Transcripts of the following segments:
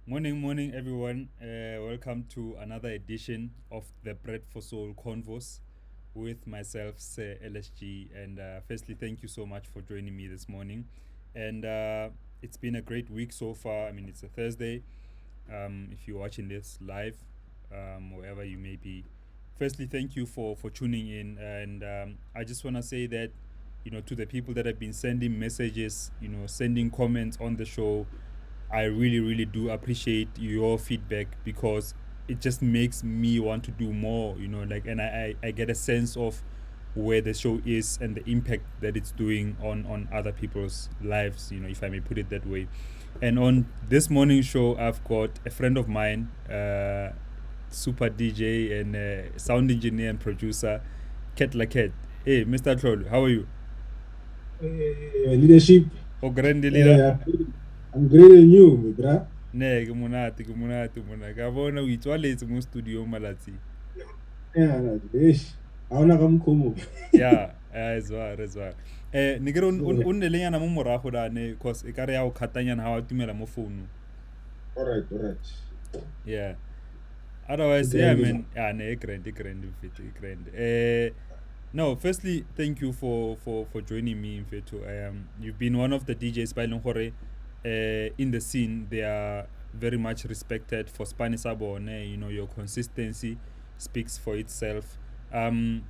Morning, everyone. Welcome to another edition of the Bread for Soul Convos with myself, Sir LSG. And firstly, thank you so much for joining me this morning. And it's been a great week so far. I mean, it's a Thursday. If you're watching this live, wherever you may be, firstly, thank you for tuning in. And I just want to say that, to the people that have been sending messages, sending comments on the show, I really, really do appreciate your feedback because it just makes me want to do more, and I get a sense of where the show is and the impact that it's doing on other people's lives, if I may put it that way. And on this morning show, I've got a friend of mine, super DJ and sound engineer and producer, Ket Laket. Hey, Mr. Troll, how are you? Leadership. Oh, grande leader. I'm grading you, bra. Ne, ke monate mona. Ka bona o itswaletse mo studio malatsi. Yeah, ish. Hauna ka mkhomo. Yeah, as well. Ne ke re o nne le nyana mo morago da ne cause e ka re ya go khatanyana ha wa tumela mo phone. Alright, alright. Yeah. Otherwise, yeah, man. Yeah, ne grand, fit, grand. No, firstly, thank you for joining me in Fetu. You've been one of the DJs by Longhore in the scene. They are very much respected for Spanish Sabone. Your consistency speaks for itself. I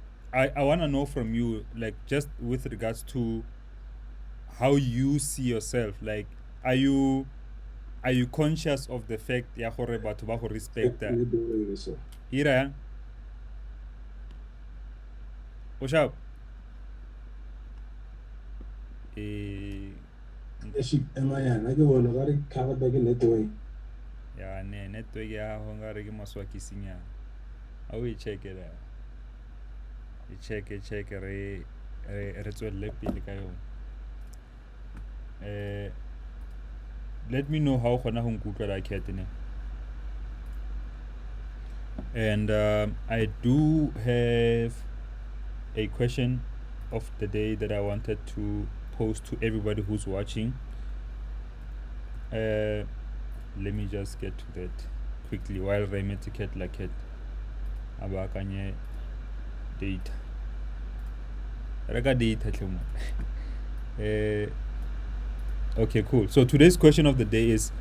want to know from you, like, just with regards to how you see yourself. Like, are you conscious of the fact ya gore batho ba go respecta? Ira, o sharp. Leadership, Emma, I go on a very covered back in that way. Ya ne network ya gago nga re ke maswa ke senya. A o e check it. E check re tswelle pele ka yona. Let me know how gona go nkutlwa Cat ne. And I do have a question of the day that I wanted to pose to everybody who's watching. Let me just get to that quickly while Raymond Cat like it. Abakanye data. Rega data tlhomo. Okay, cool. So today's question of the day is,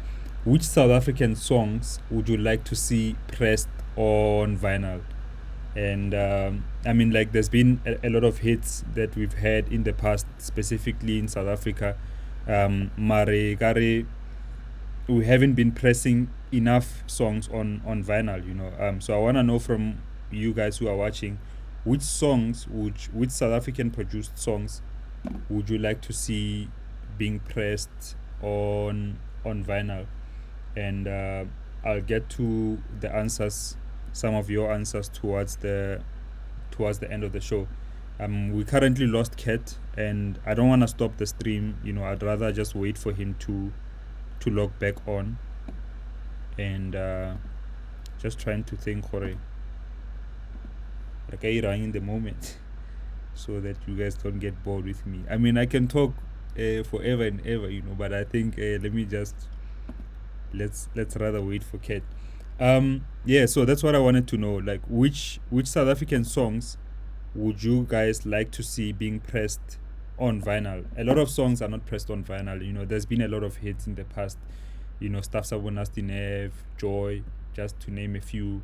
which South African songs would you like to see pressed on vinyl? And I mean, like, there's been a lot of hits that we've had in the past, specifically in South Africa. Mare Gare, we haven't been pressing enough songs on vinyl, So I want to know from you guys who are watching, which South African produced songs would you like to see being pressed on vinyl? And I'll get to the answers, some of your answers towards the end of the show. We currently lost Ket, and I don't want to stop the stream. I'd rather just wait for him to log back on, and just trying to think for like in the moment, so that you guys don't get bored with me. I mean, I can talk forever and ever, but I think let's rather wait for Ket. Yeah, so that's what I wanted to know. Like, which South African songs would you guys like to see being pressed on vinyl? A lot of songs are not pressed on vinyl. There's been a lot of hits in the past. Stuff Nasty Nev, Joy, just to name a few.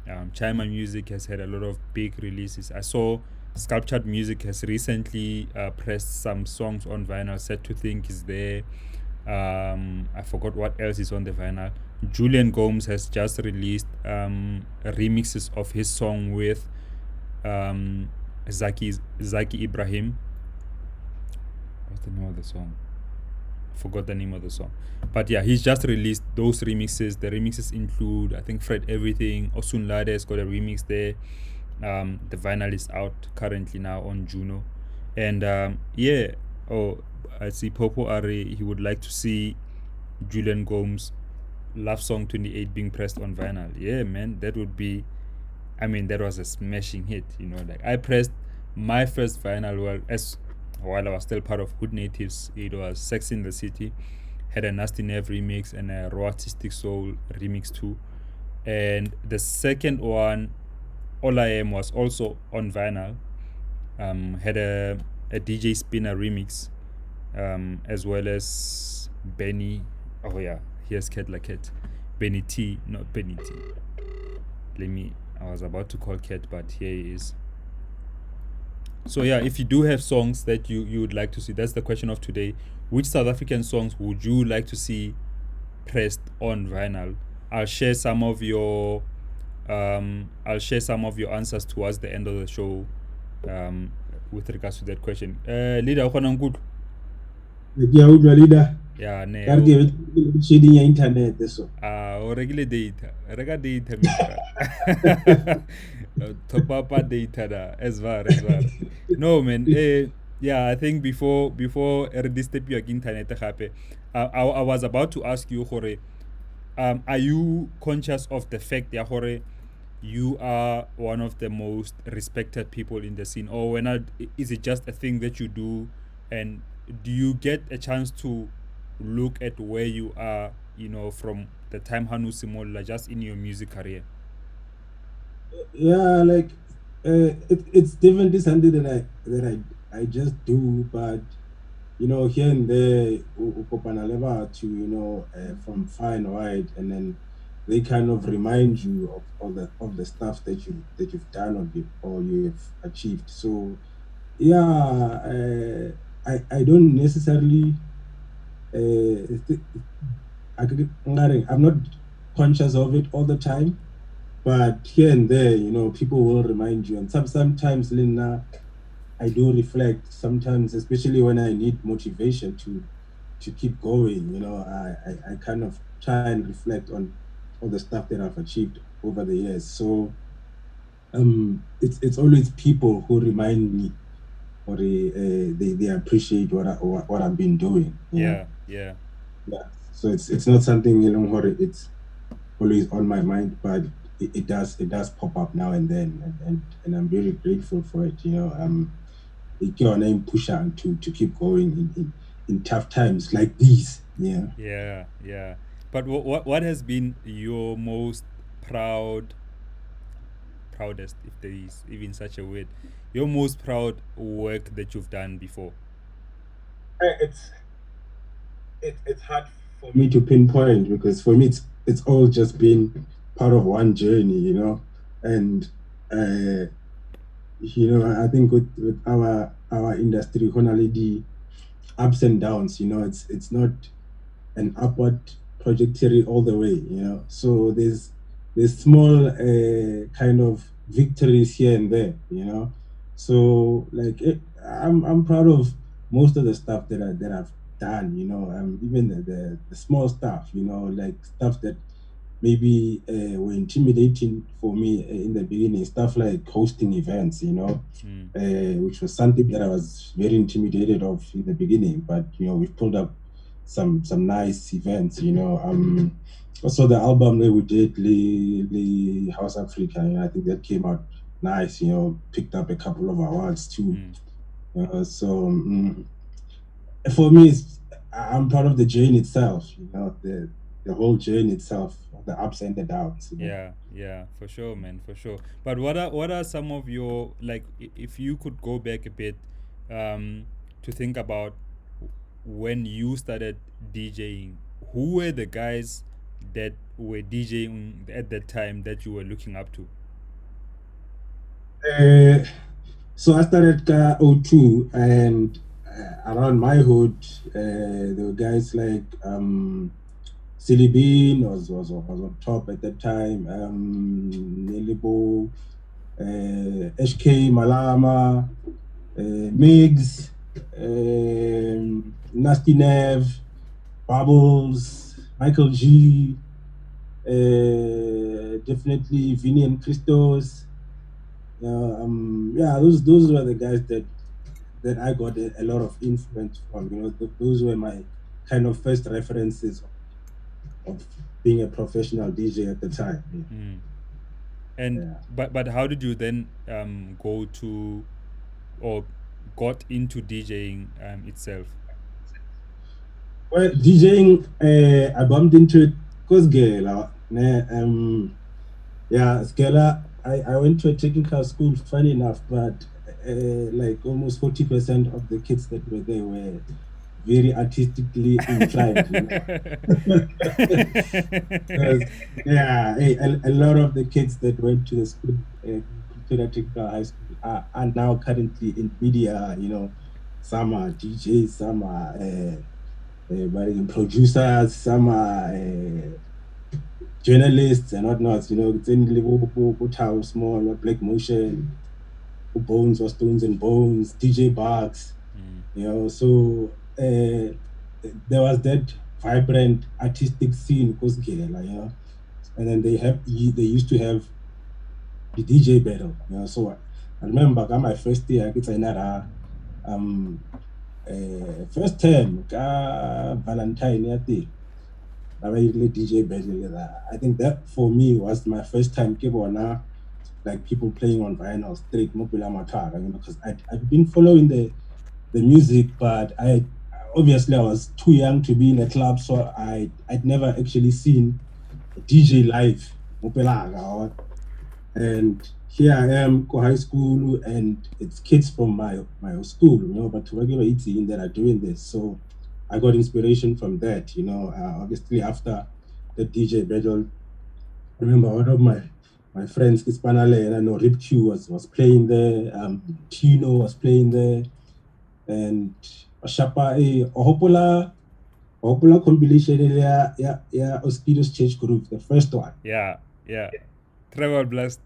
Chima Music has had a lot of big releases. I saw Sculptured Music has recently pressed some songs on vinyl. Set to Think is there. I forgot what else is on the vinyl. Julian Gomes has just released remixes of his song with Zaki Ibrahim. What's the name of the song? Forgot the name of the song. But yeah, he's just released those remixes. The remixes include, I think, Fred Everything. Osun Lade has got a remix there. The vinyl is out currently now on Juno. And yeah, I see Popo Are, he would like to see Julian Gomes' Love Song 28 being pressed on vinyl. Yeah, man, that would be, I mean, that was a smashing hit. Like, I pressed my first vinyl while I was still part of Hood Natives. It was Sex in the City. had a Nasty Nev remix and a Raw Artistic Soul remix too. And the second one, All I Am, was also on vinyl. Had a DJ Spinner remix, as well as Benny. Oh yeah, here's Cat Like Cat. Benny T, not Benny T. Let me. I was about to call Cat, but here he is. So yeah, if you do have songs that you would like to see, that's the question of today. Which South African songs would you like to see pressed on vinyl? I'll share some of your answers towards the end of the show, with regards to that question. Leader, ke a utlwa leader yeah, ka re ke shading ya internet so o rekile data, reka data minka. Top up data da, as far. No man, yeah, I think before re step your internet gape, I was about to ask you gore, are you conscious of the fact ya gore you are one of the most respected people in the scene, or when is it just a thing that you do, and do you get a chance to look at where you are, from the time Hanu Simola, just in your music career? yeah, like it's definitely something that I just do, but here and there, ukopana le batho, from far and wide, and then they kind of remind you of the stuff that you've done or you've achieved. So yeah, I don't necessarily I'm not conscious of it all the time, but here and there, people will remind you, and sometimes, Lina, I do reflect sometimes, especially when I need motivation to keep going. I kind of try and reflect on all the stuff that I've achieved over the years. So it's always people who remind me, or they appreciate what I've been doing. Yeah. Yeah. So it's not something, what it's always on my mind, but it does pop up now and then, and I'm very grateful for it. It your name pusher to keep going in tough times like these. Yeah. Yeah. But what has been your most proudest, if there is even such a word, your most proud work that you've done before? It's it's hard for me to pinpoint, because for me it's all just been part of one journey, and uh, I think with our industry, the ups and downs, it's not an upward trajectory all the way, so there's small kind of victories here and there, so like I'm proud of most of the stuff that I've done, even the small stuff, like stuff that maybe were intimidating for me in the beginning, stuff like hosting events, which was something that I was very intimidated of in the beginning. But we've pulled up some nice events. Also the album that we did, Lee House Africa, I think that came out nice. Picked up a couple of awards too. So for me, I'm proud of the journey itself. The whole journey itself, the ups and the downs. Yeah, for sure, man, for sure. But what are some of your, like, if you could go back a bit, to think about when you started DJing, who were the guys that were DJing at that time that you were looking up to? Uh, so I started O2, and around my hood, there were guys like Silly Bean was on top at that time. Nelibo, HK Malama, Migs, Nasty Nev, Bubbles, Michael G, definitely Vinny and Christos. Yeah, those were the guys that I got a lot of influence from. Those were my kind of first references of being a professional DJ at the time. Mm. And Yeah. but how did you then go to, or got into DJing itself? Well, DJing, I bumped into it because girl, yeah, Skela, I went to a technical school, funny enough, but like almost 40% of the kids that were there were very artistically inclined, you know. 'Cause, yeah, a lot of the kids that went to the school, Pretoria Technical High School, are now currently in media, you know. Some are DJs, some are producers, some are journalists and whatnot, you know. It's in Liverpool, Small, Black Motion, Bones or Stones and Bones, DJ Bugs, you know. So there was that vibrant artistic scene, because you know, and then they used to have the DJ battle, you know. So I remember my first year, it's another first term, Valentine, yeah, DJ battle. I think that for me was my first time like people playing on vinyl straight mobile matara, you know, because I'd been following the music, but I was too young to be in a club, so I'd never actually seen a DJ live mobile. And here I am, go high school, and it's kids from my school, you know, but regular 18 that are doing this. So I got inspiration from that, you know. Obviously, after the DJ battle, I remember one of my friends, Kispanale, and I know Rip Q was playing there, Tino was playing there, and Shapa, Ohopola compilation, yeah, Oskido's Church Group, the first one. Yeah, yeah. Travel Blast.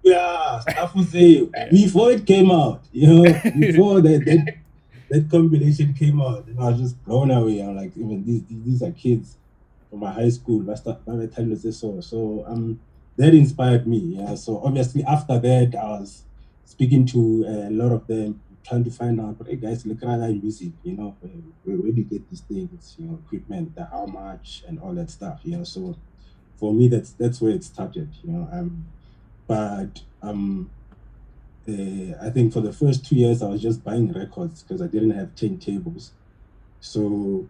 Yeah, stuff was there before it came out, you know, before that combination came out, and I was just blown away. I'm like, even these are kids from my high school. By the time they so that inspired me. Yeah. So obviously after that, I was speaking to a lot of them, trying to find out, hey guys, look at that music. You know, where do you get these things? You know, equipment, how much, and all that stuff. You know, so for me, that's where it started. You know, but I think for the first 2 years, I was just buying records because I didn't have turntables. So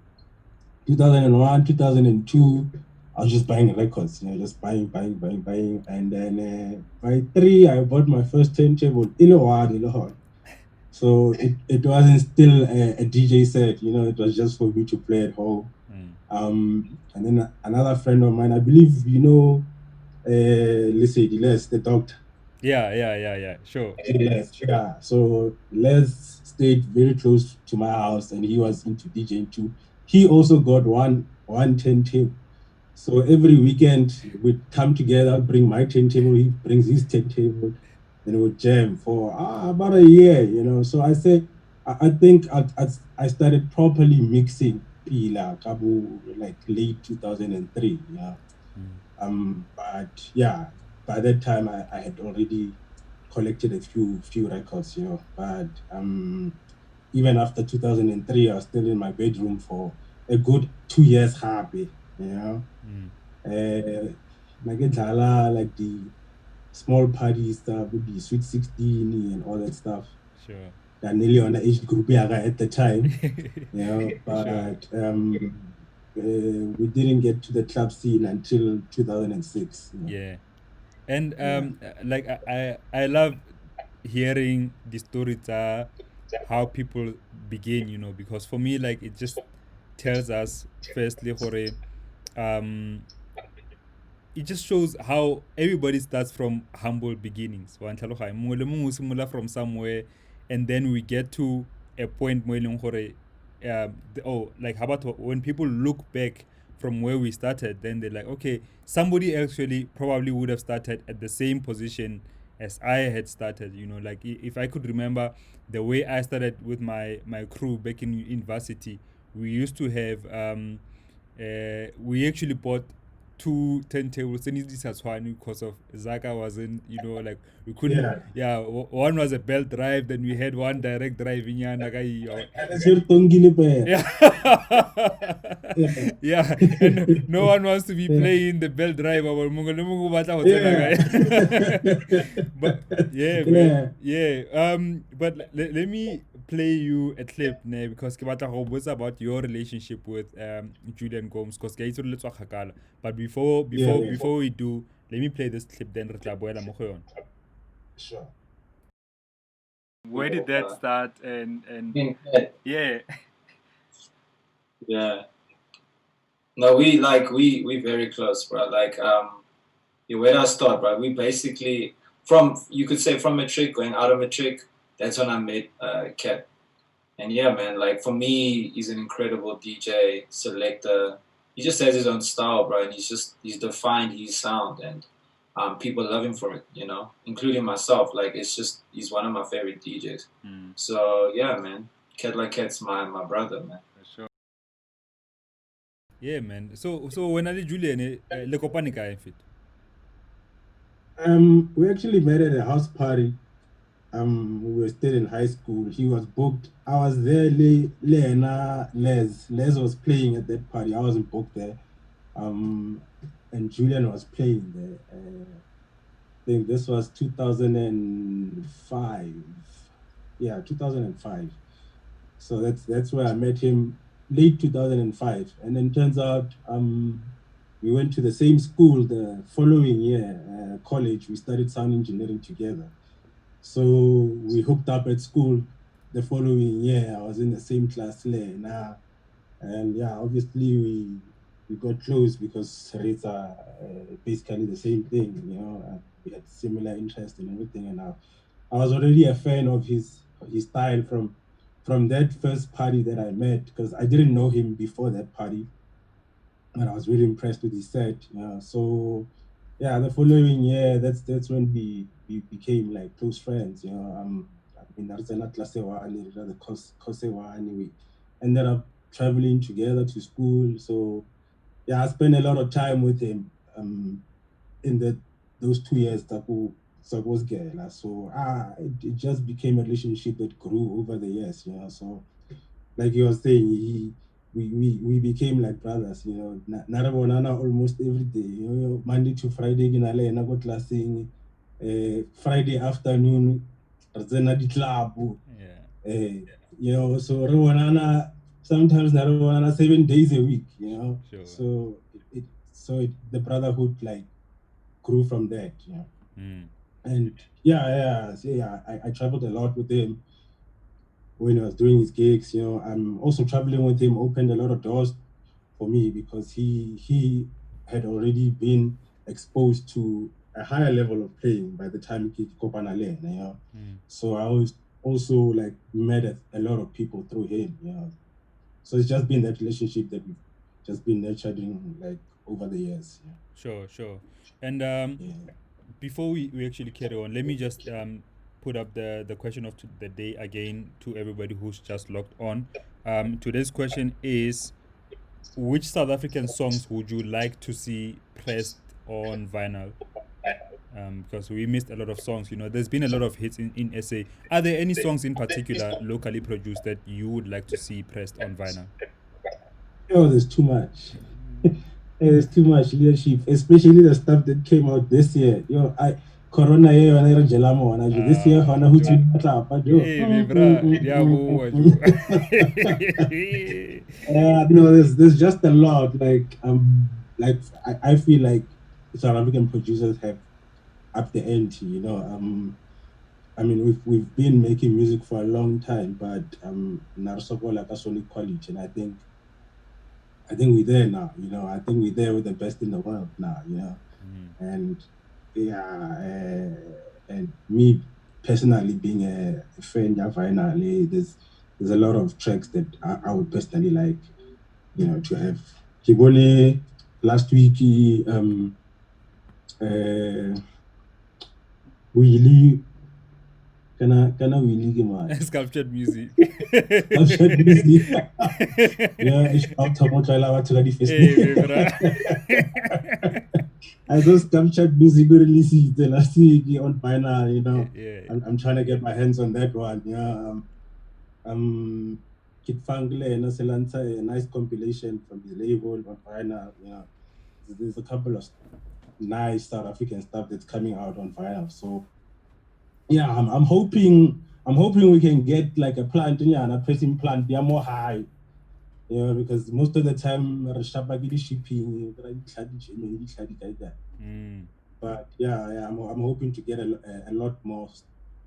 2001, 2002, I was just buying records, you know, just buying. And then by three, I bought my first turntable. Iload. So it wasn't still a DJ set, you know, it was just for me to play at home. And then another friend of mine, I believe, you know, Les, the doctor. Yeah. Sure. Yeah. So Les stayed very close to my house, and he was into DJing too. He also got one turntable. So every weekend we'd come together, bring my turntable, he brings his turntable, and we would jam for about a year, you know. So I think I started properly mixing Pila Kabu like late 2003. Yeah. But yeah, by that time I had already collected a few records, you know. But even after 2003, I was still in my bedroom for a good 2 years happy, you know. Uh, like the small party stuff with the Sweet 16 and all that stuff. Sure. That nearly on the age group at the time, you know. Sure. But we didn't get to the club scene until 2006. You know? Yeah. And Yeah. like I love hearing the stories how people begin, you know, because for me like it just tells us firstly hore um it just shows how everybody starts from humble beginnings. Wa ntlhaloga mongwe le mongwe o simolola from somewhere, and then we get to a point mo e leng gore like how about when people look back from where we started, then they're like, okay, somebody actually probably would have started at the same position as I had started. You know, like if I could remember the way I started with my crew back in university, we used to have we actually bought two turntables and this has one because of Zaka wasn't, you know, like we couldn't. Yeah. Yeah, one was a belt drive, then we had one direct drive in That's your Tongile pair. yeah. Yeah, and no one wants to be playing the belt drive or Yeah. but yeah, man. Yeah. Yeah. But let me play you a clip ne because ke batla go botsa about your relationship with Julian Gomes because ke itse le tswa kgakala. But Yeah, yeah, before we do, let me play this clip then re tla boela mo go yona. sure. Where did that start and yeah. Yeah. No, we very close, bro. Like yeah, where I start, bro. We basically from, you could say, from matric, going out of matric, that's when I met Cat. And yeah, man, like for me, he's an incredible DJ, selector. He just has his own style, bro, and he's defined his sound, and people love him for it, you know, including myself. Like he's one of my favorite DJs. So yeah, man, Cat like Cat's my brother, man. Sure. Yeah, man. So when I did Julian, le kopane kae fit? We actually met at a house party. We were still in high school. He was booked. I was there. Les was playing at that party. I wasn't booked there. And Julian was playing there. I think this was 2005. Yeah, 2005. So that's where I met him, late 2005. And then turns out we went to the same school the following year, college. We studied sound engineering together. So we hooked up at school the following year. I was in the same class now. And yeah, obviously we got close because rates are basically the same thing, you know. We had similar interest in everything, and I was already a fan of his style from that first party that I met, because I didn't know him before that party, and I was really impressed with his set. So yeah, the following year, that's when we became like close friends. I mean, the course one, we ended up traveling together to school. So yeah, I spent a lot of time with him in those 2 years that was girl. So it just became a relationship that grew over the years. So like you were saying, we became like brothers. Narabonana almost every day. Monday to Friday, na go classing. Friday afternoon, Rzena di club. So Rabonana sometimes Narabonana 7 days a week. Sure. So the brotherhood like grew from that. And I traveled a lot with him when he was doing his gigs. I'm also traveling with him opened a lot of doors for me, because he had already been exposed to a higher level of playing by the time he Kopanale. So I was also like met a lot of people through him. So it's just been that relationship that we've just been nurturing like over the years. Sure. And before we actually carry on, let me just put up the question of the day again to everybody who's just logged on. Today's question is, which South African songs would you like to see pressed on vinyl? Because we missed a lot of songs. There's been a lot of hits in SA. Are there any songs in particular locally produced that you would like to see pressed on vinyl? Oh, there's too much. There's too much leadership, especially the stuff that came out this year. Corona this year there's just a lot. Like I feel like South African producers have up the ante. I mean, we've been making music for a long time, but Narusopo like a solid quality, and I think we're there now. I think we're there with the best in the world now. And yeah, and me personally being a fan of vinyl, there's a lot of tracks that I would personally like, to have. Kibone last week, Willie, can I Willie man? Sculptured music. Sculptured music. Yeah, it's out to the I saw sculptured music releases the last week on vinyl. Yeah. I'm trying to get my hands on that one. Kid Fangle and Selanza, a nice compilation from his label on vinyl. There's a couple of nice South African stuff that's coming out on vinyl. So yeah, I'm hoping I'm hoping we can get like a plant, a pressing plant, they are more high. Because most of the time, shipping, like that. But yeah, I'm hoping to get a lot more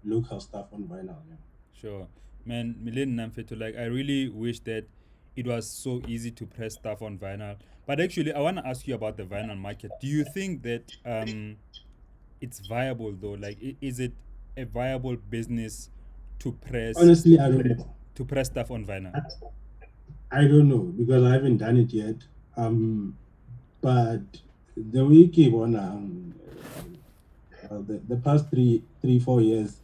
local stuff on vinyl. Yeah. Sure. Man, Millen Namfeto, like I really wish that it was so easy to press stuff on vinyl. But actually I wanna ask you about the vinyl market. Do you think that it's viable though? Like is it a viable business to press Honestly, I don't know. stuff on vinyl? I don't know because I haven't done it yet. But the way it on the past 4 years,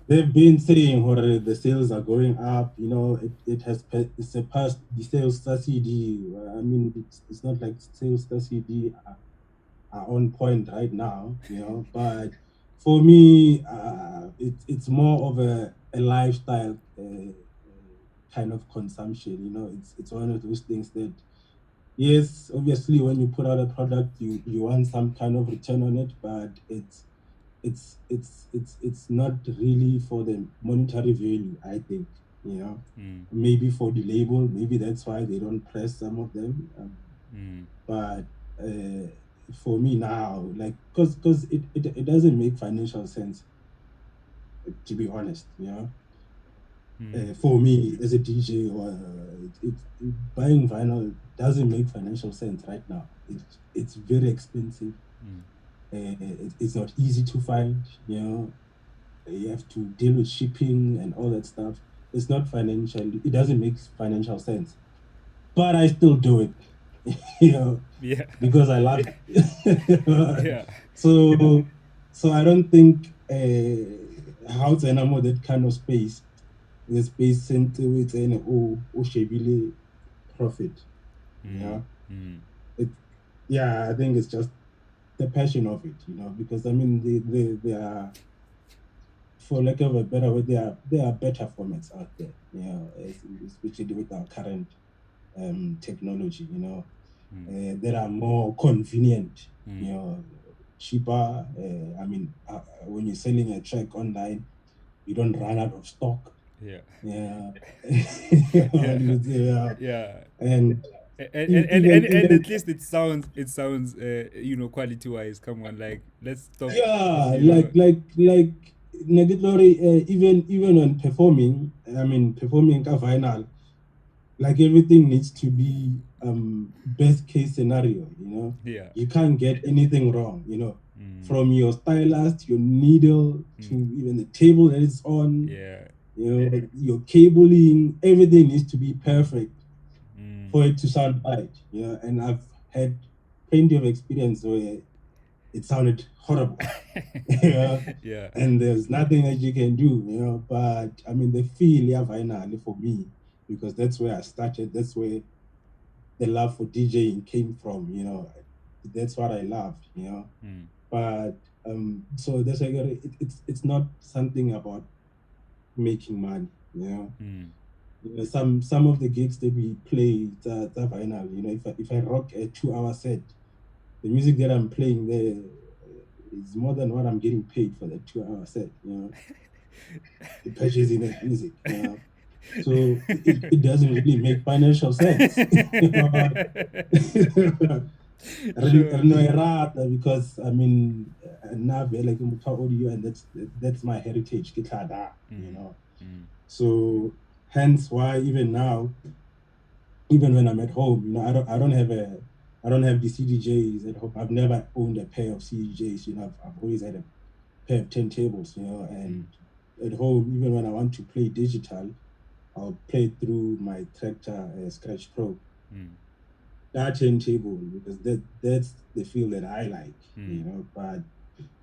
they've been saying where the sales are going up. It has surpassed the sales star CD. I mean, it's not like sales star CD are on point right now. But for me, it's more of a lifestyle kind of consumption. It's one of those things that, yes, obviously, when you put out a product, you want some kind of return on it, but it's not really for the monetary value, I think. Maybe for the label, maybe that's why they don't press some of them. But for me now, like, because it doesn't make financial sense, to be honest. For me as a DJ, or buying vinyl doesn't make financial sense right now. It's very expensive. It's not easy to find. You have to deal with shipping and all that stuff. It's not financial. It doesn't make financial sense. But I still do it. Yeah. Because I love it. Yeah. So I don't think how to enamor that kind of space. The space center with an shebile profit. I think it's just the passion of it, because I mean they are, for lack of a better word, there are better formats out there, especially with our current technology, that are more convenient, cheaper. I mean, when you're selling a track online, you don't run out of stock. Yeah. Yeah. Yeah. And and at least it sounds quality wise. Come on, like let's stop. Yeah, like Negatory, even when performing, I mean performing a vinyl, like everything needs to be best case scenario. Yeah. You can't get anything wrong. From your stylus, your needle, to even the table that it's on. Yeah. Your cabling, everything needs to be perfect for it to sound right. And I've had plenty of experience where it sounded horrible. Yeah. And there's nothing that you can do. But I mean, the feel, vinyl for me, because that's where I started. That's where the love for DJing came from. That's what I loved. But so that's like it's not something about making money. Some of the gigs that we play, the vinyl. If I rock a 2-hour set, the music that I'm playing there is more than what I'm getting paid for the 2-hour set. The purchasing that music. So it doesn't really make financial sense. Sure. Because I mean, now like audio, and that's my heritage. So hence why even now, even when I'm at home, I don't have the CDJs at home. I've never owned a pair of CDJs. I've always had a pair of turntables. And at home, even when I want to play digital, I'll play through my Tractor Scratch Pro. That turntable, because that's the feel that I like.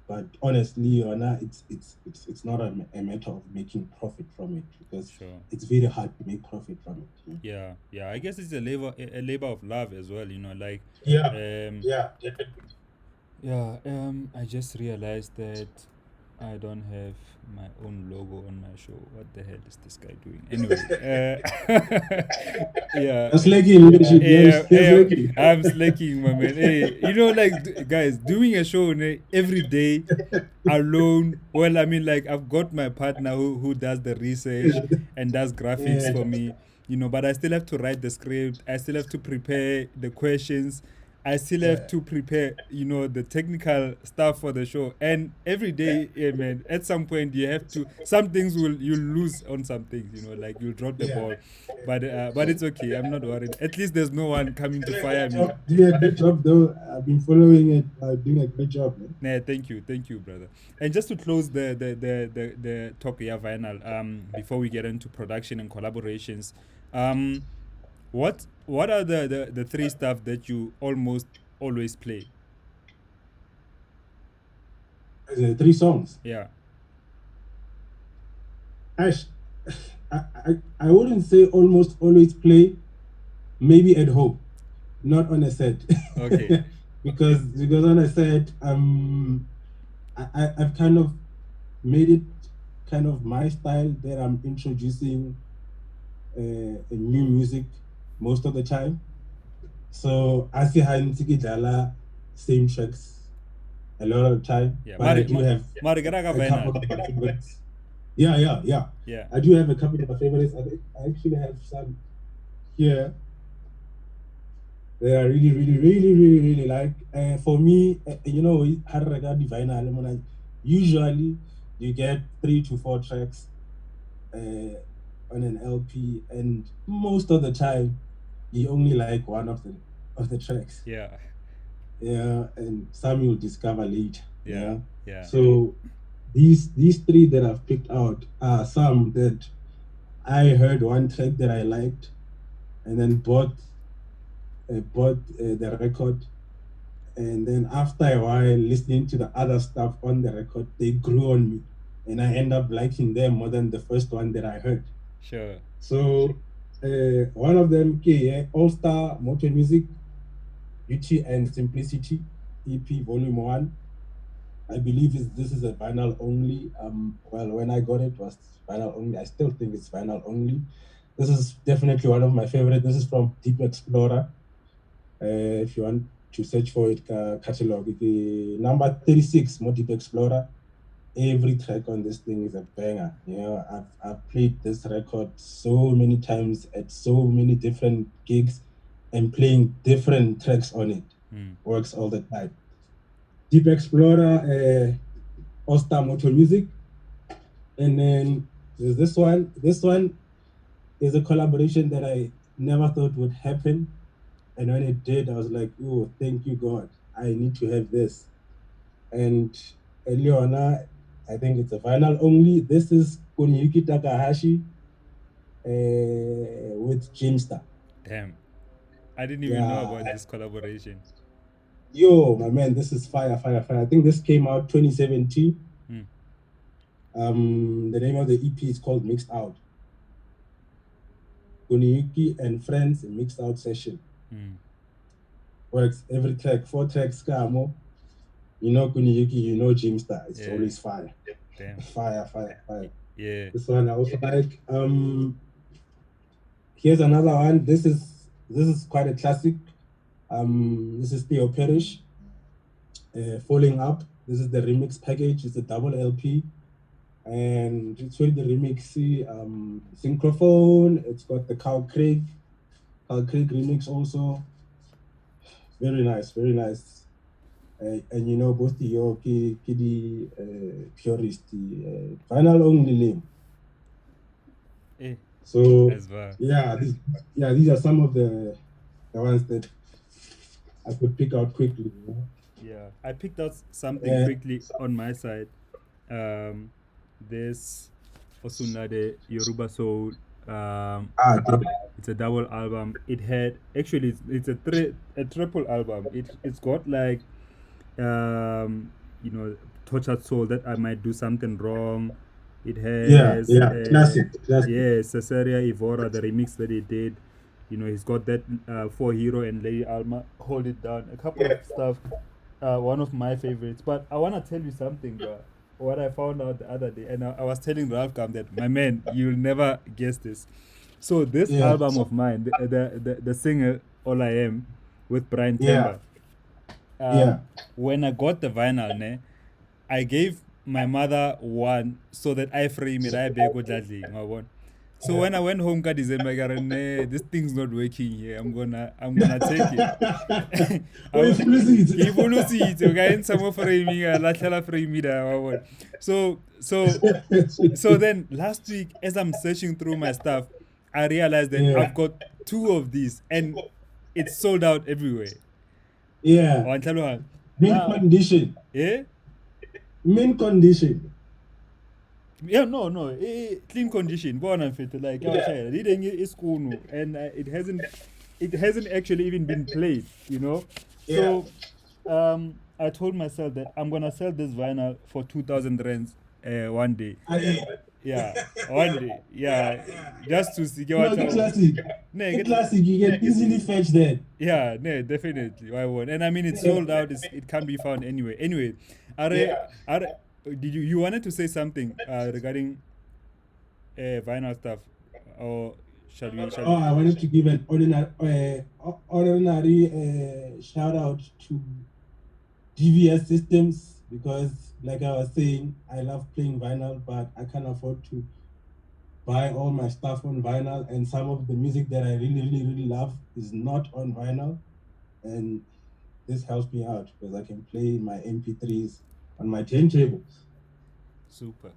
But honestly, or not, it's not a matter of making profit from it, because it's very hard to make profit from it. Yeah. I guess it's a labor of love as well. Like yeah. yeah. I just realized that I don't have my own logo on my show. What the hell is this guy doing? Anyway, yeah, You're slacking, you're yeah, hey, slacking. I'm slacking, my man. Hey, like, guys, doing a show every day alone. Well, I mean, like, I've got my partner who does the research and does graphics Yeah, for me, but I still have to write the script. I still have to prepare the questions. I still have yeah, to prepare, the technical stuff for the show. And every day, man, at some point you have to. Some things you'll lose on some things, like you'll drop the yeah. ball. But it's okay. I'm not worried. At least there's no one coming to Doing a fire great me. job. Doing a great job, though. I've been following it. Doing a great job, man. Nah, thank you, brother. And just to close the talk, yeah, vinyl. Before we get into production and collaborations, um, what are the three stuff that you almost always play? Three songs. Yeah. Ash, I wouldn't say almost always play. Maybe at home, not on a set. Okay. because on a set, I've kind of made it kind of my style that I'm introducing a new music most of the time. So I see how Dala same tracks a lot of the time. Yeah. But I do have Marigaraga a couple vinyl. of my favorites. Yeah. Yeah. I do have a couple of my favorites. I actually have some here that I really, really, really, really, really like. For me, Harraga vinyl, usually you get 3 to 4 tracks on an LP, and most of the time you only like one of the tracks. Yeah. Yeah, and some you'll discover later. Yeah. So these three that I've picked out are some that I heard one track that I liked, and then bought the record, and then after a while listening to the other stuff on the record, they grew on me, and I end up liking them more than the first one that I heard. Sure. So one of them, All Star Motor Music, Beauty and Simplicity, EP Volume 1. I believe this is a vinyl only. Well, when I got it was vinyl only. I still think it's vinyl only. This is definitely one of my favorite. This is from Deep Explorer. If you want to search for it, catalog, number 36, More Deep Explorer. Every track on this thing is a banger. I've played this record so many times at so many different gigs, and playing different tracks on it works all the time. Deep Explorer, All-Star Motor Music, and then there's this one. This one is a collaboration that I never thought would happen, and when it did, I was like, "Oh, thank you, God! I need to have this." And Leona, I think it's a vinyl only. This is Kuniyuki Takahashi with Jimster. Damn. I didn't even know about this collaboration. Yo, my man, this is fire. I think this came out 2017. The name of the EP is called Mixed Out. Kuniyuki and Friends Mixed Out Session. Works every track, 4 tracks, Kamo. Kuniyuki, Jimster. It's always fire. Damn. Fire. Yeah. This one I also like. Here's another one. This is quite a classic. This is Theo Parrish. Falling Up. This is the remix package. It's a double LP. And it's with the remix Synchrophone. It's got the Carl Craig remix also. Very nice. And both the Yoki, Kiddy, Purist, vinyl only name. So these are some of the ones that I could pick out quickly. Yeah, I picked out something quickly on my side. This Osunade Yoruba Soul. It's a double album. It had actually it's a triple album. It's got like Tortured Soul, That I Might Do Something Wrong. It has classic. Caesarea Evora, the remix that he did. He's got that For Hero and Lady Alma, Hold It Down, a couple of stuff. One of my favorites. But I wanna tell you something, bro. what I found out the other day, and I was telling Ralph Gam that, my man, you'll never guess this. So this Yeah. album of mine, the singer All I Am with Brian Yeah. Temba, Yeah. when I got the vinyl, I gave my mother one so that I frame it. I beg what. So when I went home, ka December, I got, nah, this thing's not working here. I'm gonna take it. Wait, please. Ke see it. Okay, and some framing, la frame it. So then last week, as I'm searching through my stuff, I realized that Yeah. I've got two of these, and it's sold out everywhere. Yeah. Mint Mint condition. Eh? Mint condition. Yeah, no, clean condition. Born and fit, like reading is cool, and it hasn't actually even been played, you know. So, I told myself that I'm gonna sell this vinyl for 2,000 rands, one day. Yeah, one day. Yeah, just to see No, what. the classic. The classic, you can easily fetch that. Yeah, no, definitely. I won't. And I mean, it's sold out. It can't be found anywhere. Anyway, did you wanted to say something regarding vinyl stuff, or shall we? Oh, I wanted to give an ordinary shout out to DVS systems, because, like I was saying, I love playing vinyl, but I can't afford to buy all my stuff on vinyl, and some of the music that I really love is not on vinyl, and this helps me out because I can play my MP3s on my turntables. Super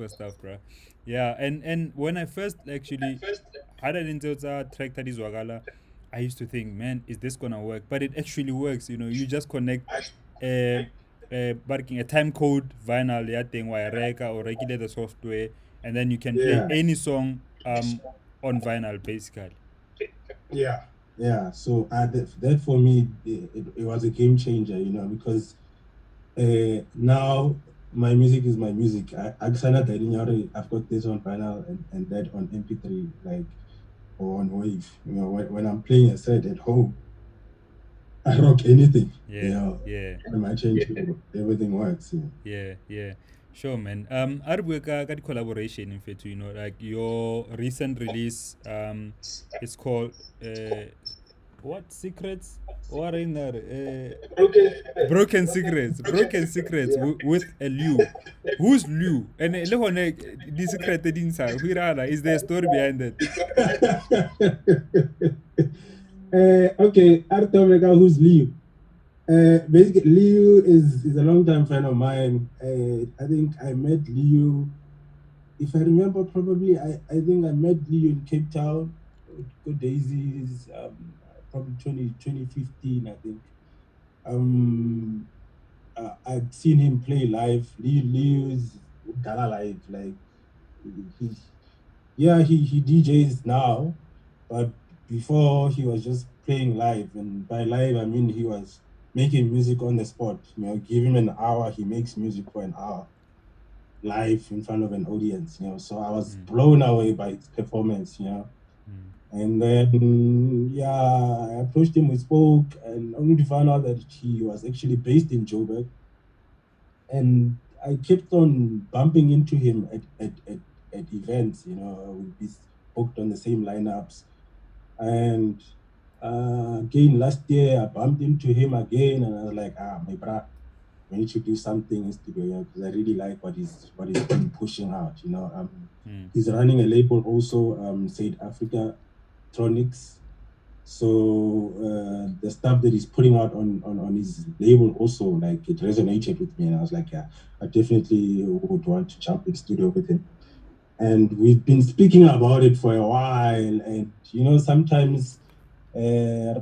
stuff, bro. Yeah, and when I first actually had an intro track that is Wagala, I used to think, man, is this gonna work? But it actually works. You know, you just connect barking a time code vinyl, yeah, thing where reka or regulate the software, and then you can play any song on vinyl basically. Yeah. So that for me, it was a game changer, you know, because now my music is my music. I've got this on vinyl and that on MP3, like, or on Wave. You know, when I'm playing a set at home, I rock anything. Yeah, you know, yeah. And my change, everything works. Yeah. Sure, man. Arbuka got collaboration in fact, you know, like your recent release, it's called what secrets? What in there? Broken secrets with a Liu. Who's Liu? And the secret inside. Is there a story behind that? Okay, Arthur Mega, who's Liu? Basically, Liu is a long-time friend of mine. I think I met Liu, if I remember probably, I think I met Liu in Cape Town, Good Daisies, probably 2015, I think. I'd seen him play live. Liu's Gala live, like he DJs now, but before he was just playing live, and by live I mean he was making music on the spot. You know, give him an hour, he makes music for an hour, live in front of an audience. You know, so I was blown away by his performance. You know, and then I approached him, we spoke, and only to find out that he was actually based in Joburg, and I kept on bumping into him at events. You know, we'd be booked on the same lineups. And again, last year, I bumped into him again, and I was like, my brother, we need to do something together, because I really like what he's been pushing out. You know, he's running a label also, South Africa Tronics. So the stuff that he's putting out on his label also, like, it resonated with me, and I was like, yeah, I definitely would want to jump in studio with him. And we've been speaking about it for a while, and you know, sometimes hey,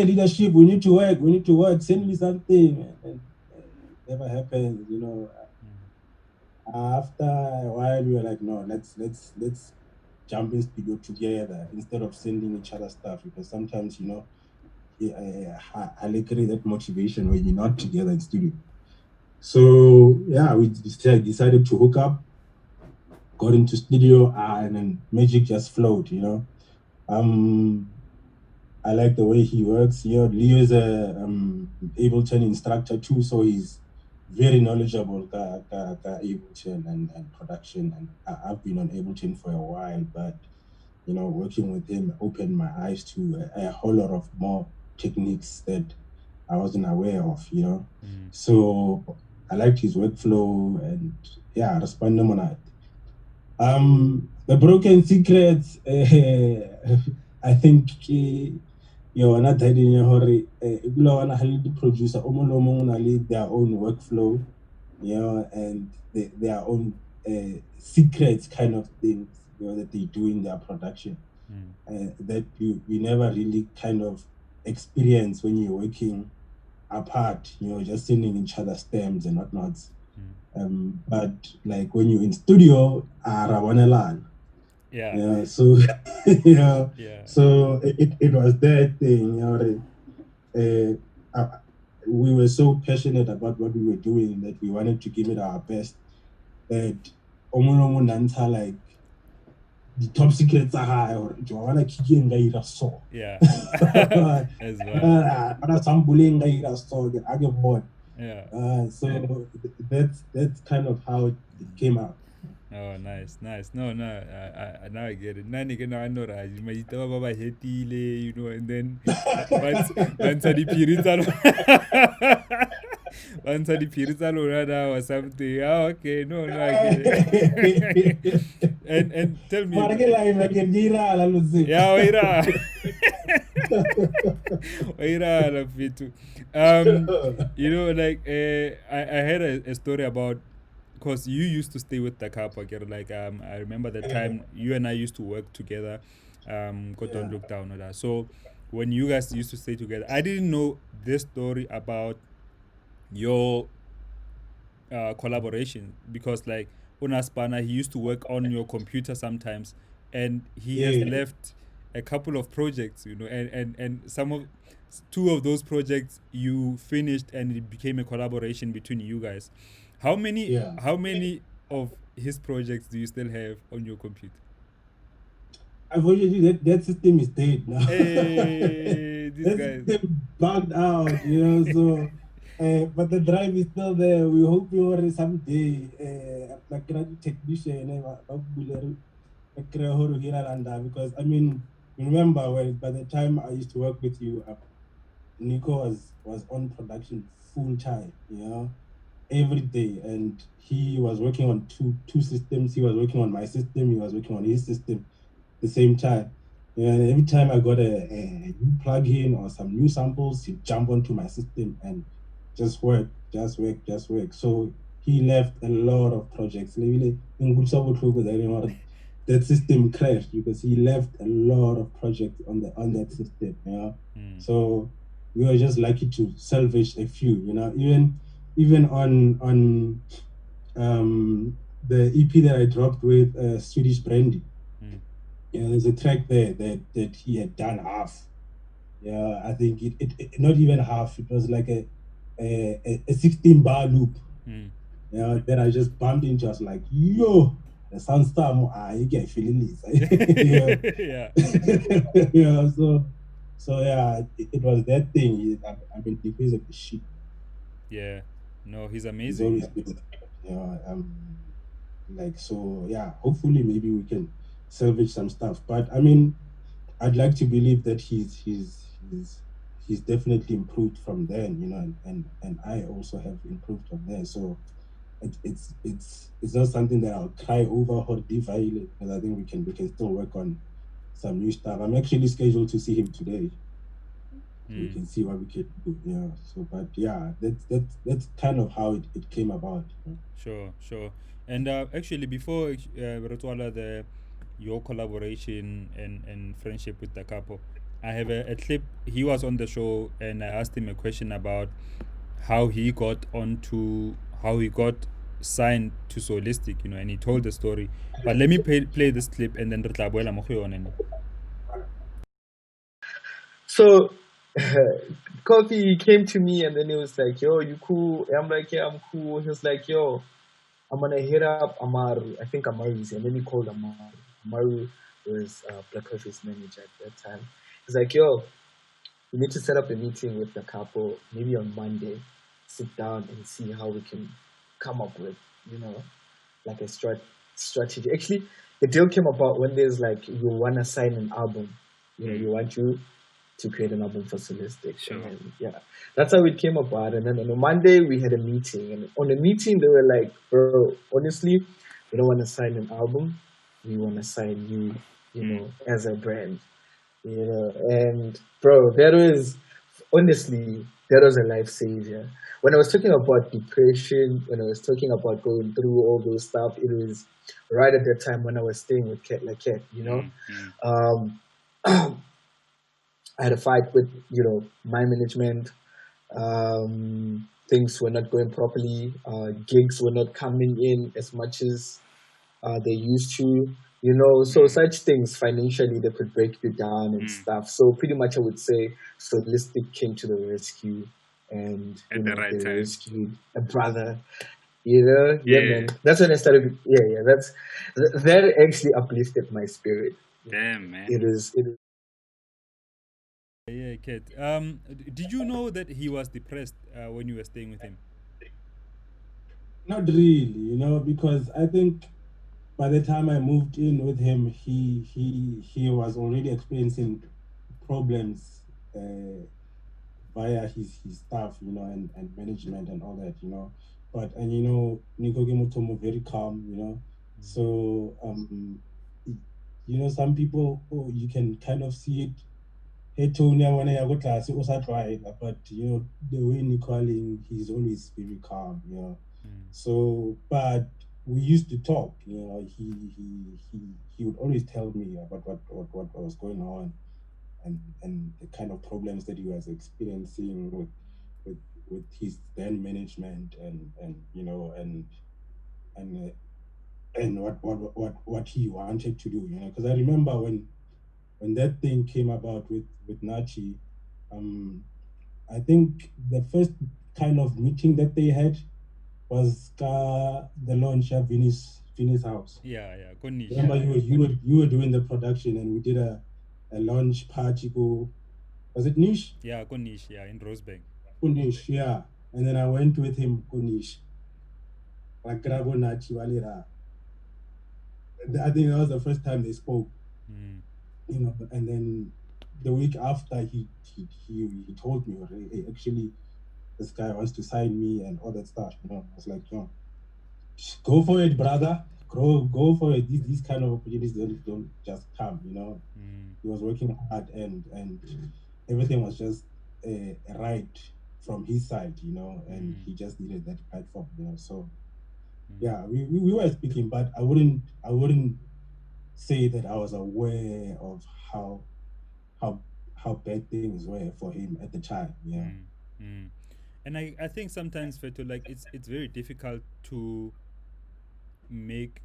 leadership, we need to work, send me something, and it never happens, you know. After a while, we were like, no, let's jump in studio together instead of sending each other stuff, because sometimes, you know, I create that motivation when you're not together in studio. So yeah, we decided to hook up, got into studio, and then magic just flowed, you know. I like the way he works. You know, Leo is a Ableton instructor too, so he's very knowledgeable Ableton and production, and I've been on Ableton for a while, but working with him opened my eyes to a whole lot of more techniques that I wasn't aware of. So I liked his workflow, and yeah, responded on it. The broken secrets, I think yona tiding ya hore ebile wana ha le di-producer o mong le o mong o na le their own workflow, and their own secrets kind of things, that they do in their production, that you never really kind of experience when you're working apart, just sending each other stems and whatnot. But like when you're in studio, Yeah. so Yeah. so it was that thing, we were so passionate about what we were doing that we wanted to give it our best, that omuno like the top secrets are high, or Joanna Kiki and Gaira saw. Yeah. As well. Some bullying Gaira saw, I get bored. Yeah. So that's kind of how it came out. Oh, nice. No, now I get it. Nani ke na no ra ma itaba ba ba hetile, and then bantsha diphiri tsa bantsha diphiri tsa lona now or something. Oh, okay. No, I get it. and tell me. Yeah, oira. Oira la fitu. Like I heard a story about, because you used to stay with the couple, like I remember the time you and I used to work together, got on look down on that. So when you guys used to stay together, I didn't know this story about your collaboration, because like Unaspana, he used to work on your computer sometimes, and he has left a couple of projects, and two of those projects you finished, and it became a collaboration between you guys. How many of his projects do you still have on your computer? Unfortunately, that system is dead now. Hey, that system bugged out, so but the drive is still there. We hope you someday like technician because I mean, remember by the time I used to work with you, Nico was on production full time, every day, and he was working on two systems. He was working on my system, he was working on his system at the same time. And every time I got a new plugin or some new samples, he'd jump onto my system and just work. So he left a lot of projects. That system crashed because he left a lot of projects on that system. So we were just lucky to salvage a few. Even on the EP that I dropped with Swedish Brandy. There's a track there that he had done half. Yeah, I think it not even half. It was like a 16 bar loop. That I just bumped into. I was like, yo, the soundstorm. You get feeling this. So yeah, it was that thing. I mean, because of the shit. Yeah, no, he's amazing. He's always been, like, so yeah. Hopefully, maybe we can salvage some stuff. But I mean, I'd like to believe that he's definitely improved from then, and I also have improved from there. So it's not something that I'll cry over or devalue, because I think we can still work on some new stuff. I'm actually scheduled to see him today. So we can see what we can do. Yeah. So, but yeah, that's kind of how it came about. Sure. And actually, before your collaboration and friendship with the couple, I have a clip. He was on the show, and I asked him a question about how he got signed to Solistic, and he told the story. But let me play this clip, and then So Kofi came to me, and then he was like, yo, you cool? I'm like, yeah, I'm cool. He was like, yo, I'm gonna hit up Amaru. I think Amaru's, and then he called Amaru. Amaru was Black Coffee's manager at that time. He's like, yo, we need to set up a meeting with the couple, maybe on Monday. sit down and see how we can come up with, like a strategy. Actually, the deal came about when there's like you want to sign an album, you want you to create an album for Solistic. Sure. And then, yeah, that's how it came about. And then on a Monday we had a meeting, and on the meeting they were like, bro, honestly, we don't want to sign an album. We want to sign you, as a brand. And bro, honestly, that was a life savior. When I was talking about depression, when I was talking about going through all those stuff, it was right at that time when I was staying with Cat like Cat, I had a fight with, my management. Things were not going properly. Gigs were not coming in as much as they used to. So such things financially they could break you down and stuff. So pretty much I would say Solistic came to the rescue, and At the right they time. rescued a brother. Man. That's when I started. That actually uplifted my spirit. Damn, man. It is. Yeah, Kat. Did you know that he was depressed when you were staying with him? Not really, because I think by the time I moved in with him, he was already experiencing problems via his staff, and management and all that, But Nico Gemotomo very calm, So some people, you can kind of see it. Hey Tony, I wanna go class, but the way Nicoling, he's always very calm, So, but we used to talk, he would always tell me about what was going on, and the kind of problems that he was experiencing with his then management, and what he wanted to do, because I remember when that thing came about with Nachi, I think the first kind of meeting that they had was the launch at Vinny's house. Yeah, Konish. Remember, you were doing the production, and we did a launch party. Was it Nish? Yeah, Konish. Yeah, in Rosebank. Konish, yeah. And then I went with him, Konish. Like Grabo Nachi Walira. I think that was the first time they spoke. And then the week after, he told me, hey, actually, this guy wants to sign me and all that stuff. I was like, go for it, brother. Go for it. These kind of opportunities don't just come. He was working hard, and everything was just right from his side, and he just needed that platform, So yeah, we were speaking, but I wouldn't say that I was aware of how bad things were for him at the time. And I think sometimes, Feto, like it's very difficult to make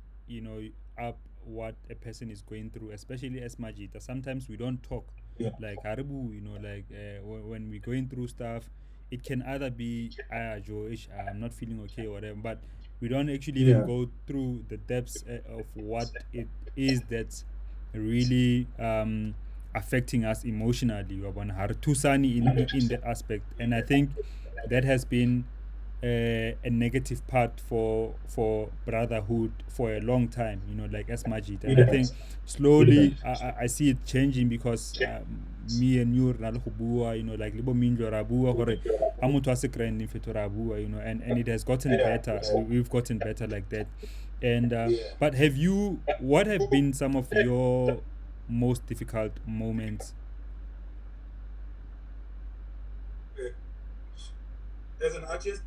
up what a person is going through, especially as Majita. Sometimes we don't talk. Like Haribu, like when we're going through stuff, it can either be Joish, I'm not feeling okay or whatever, but we don't actually even go through the depths of what it is that's really affecting us emotionally. In that aspect, and I think that has been a negative part for brotherhood for a long time, like as Majid. And I think slowly I see it changing, because me and you like libo minjo rabua hore amutu ase grand infeto rabua, and it has gotten better. We've gotten better like that. And but what have been some of your most difficult moments as an artist?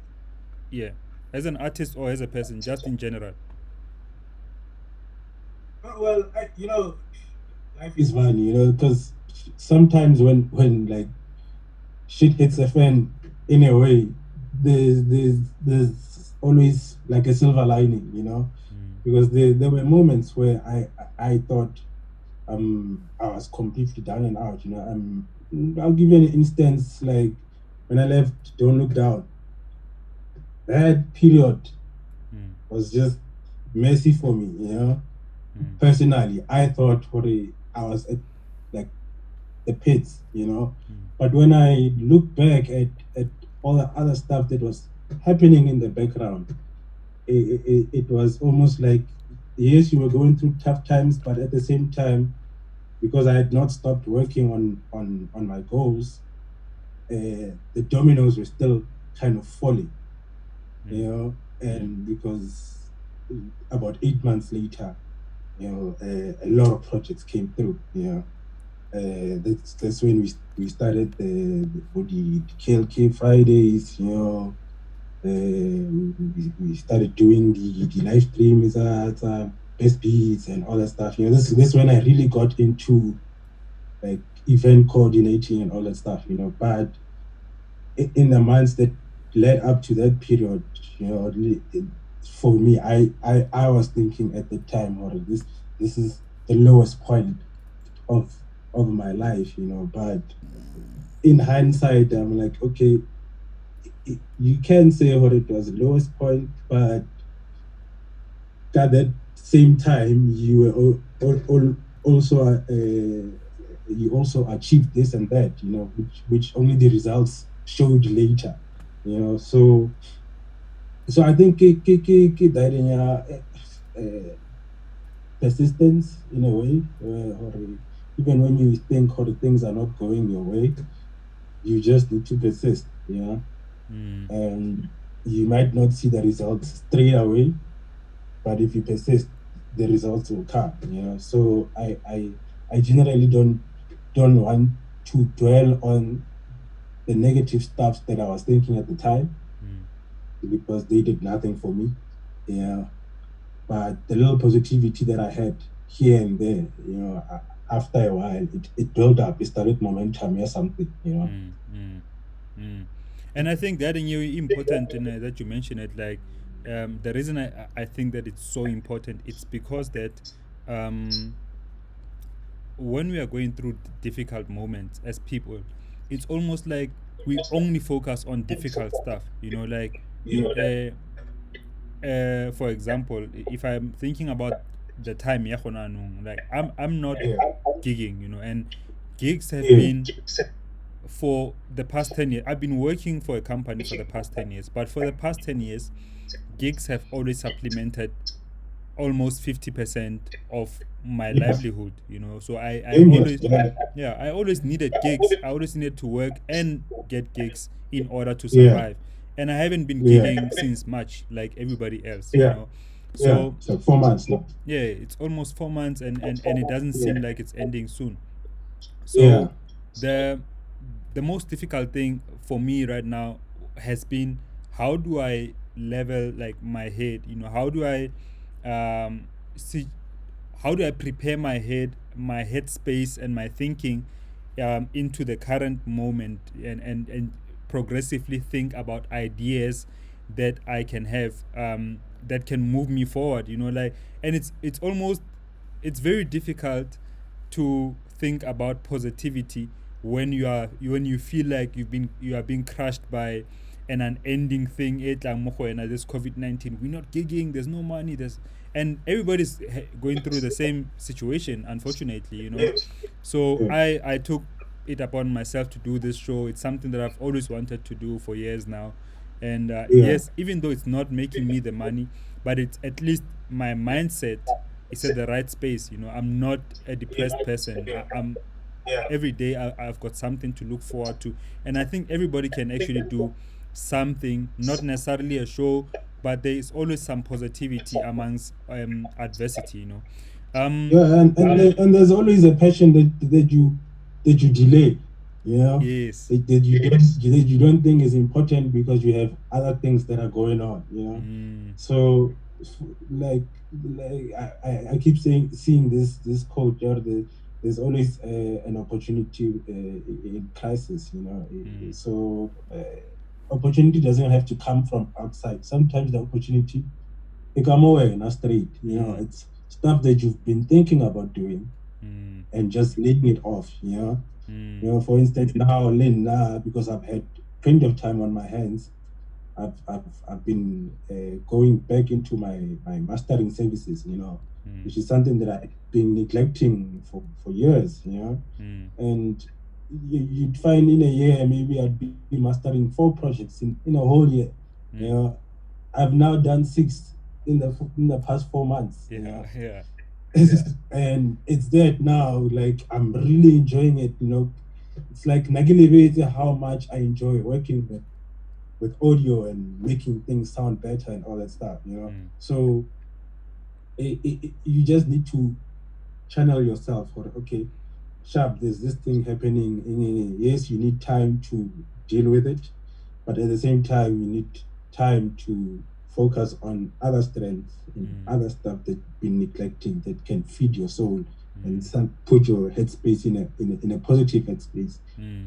Yeah, as an artist or as a person, just in general. Well, life is fun, because sometimes when like shit hits the fan, in a way, there's always like a silver lining, because there were moments where I thought I was completely down and out, I'll give you an instance, like when I left Don't Look Down. That period was just messy for me, Personally, I thought I was at like the pits, But when I look back at all the other stuff that was happening in the background. It was almost like, yes, you were going through tough times, but at the same time, because I had not stopped working on my goals, the dominoes were still kind of falling, you know. And because about 8 months later, a lot of projects came through, that's when we started the KLK Fridays, we started doing the live streams at best beats and all that stuff. This when I really got into like event coordinating and all that stuff. But in the months that led up to that period, for me, I was thinking at the time, or this is the lowest point of my life, But in hindsight, I'm like, okay, you can say what it was the lowest point, but at that same time, you were also you also achieved this and that, which only the results showed later, So I think that in persistence in a way, or even when you think how the things are not going your way, you just need to persist, and you might not see the results straight away, but if you persist, the results will come. So I generally don't want to dwell on the negative stuff that I was thinking at the time, because they did nothing for me. But the little positivity that I had here and there, after a while, it built up. It started momentum or something. And I think that in you important that you mentioned it, like the reason I think that it's so important, it's because that when we are going through difficult moments as people, it's almost like we only focus on difficult stuff, like uh, for example, if I'm thinking about the time like I'm not gigging, and gigs have Yeah, been for the past 10 years. I've been working for a company for the past 10 years, but for the past 10 years, gigs have always supplemented almost 50% of my yeah, livelihood, So I same here. always, yeah, I always needed gigs. I always needed to work and get gigs in order to Yeah, survive. And I haven't been yeah, gigging since March, like everybody else, yeah, yeah. So So 4 months now. yeah, it's almost 4 months, and it doesn't seem like it's ending soon. Yeah, So the the most difficult thing for me right now has been, how do I level like my head? How do I see, how do I prepare my head, my headspace, and my thinking into the current moment, and progressively think about ideas that I can have, that can move me forward. Like, and it's almost, it's very difficult to think about positivity when when you feel like you are being crushed by an unending thing. This COVID-19, we're not gigging, there's no money, and everybody's going through the same situation, unfortunately. So yeah, I took it upon myself to do this show. It's something that I've always wanted to do for years now, and yeah, yes, even though it's not making me the money, but it's at least my mindset is at the right space. I'm not a depressed person. I'm every day I've got something to look forward to, and I think everybody can actually do something, not necessarily a show, but there is always some positivity amongst adversity. Um, yeah. And there's always a passion that you delay, yes. that you don't think is important because you have other things that are going on. Mm, So, like, I keep seeing this quote, there's always an opportunity in crisis, mm, So, opportunity doesn't have to come from outside. Sometimes the opportunity it come away not straight. mm, It's stuff that you've been thinking about doing mm, and just laying it off. mm, For instance, now, Lynn, because I've had plenty of time on my hands, I've been going back into my mastering services, mm, which is something that I've been neglecting for years, mm, and you'd find in a year maybe I'd be mastering 4 projects in a whole year. You know, I've now done 6 in the past 4 months. You Yeah, know, yeah. and it's that now. Like I'm really enjoying it. You know, it's like nagilevete how much I enjoy working with audio and making things sound better and all that stuff. You know, so you just need to channel yourself for okay, sharp. There's this thing happening. Yes, you need time to deal with it, but at the same time, you need time to focus on other strengths and other stuff that you've been neglecting that can feed your soul and put your headspace in a positive headspace.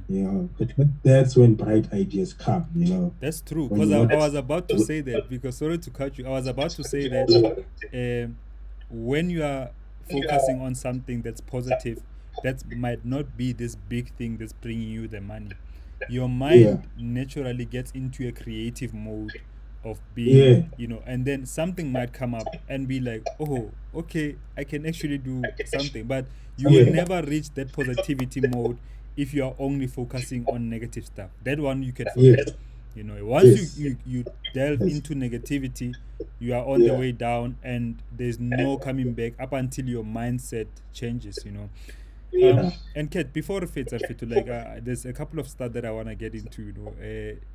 You know, but that's when bright ideas come. You know, That's true. when Because you're I not. was about to say that, because sorry to cut you. I was about to say that when you are focusing on something that's positive, that might not be this big thing that's bringing you the money. Your Yeah, mind naturally gets into a creative mode of yeah, being, and then something might come up and be like, oh, okay, I can actually do something. But you will yeah, never reach that positivity mode if you are only focusing on negative stuff. That one you can forget. yeah, Once you, yes, you, you delve yes, into negativity, you are on the yeah, way down and there's no coming back up until your mindset changes. yeah. And Kat, before Fits and Fit, like there's a couple of stuff that I wanna get into,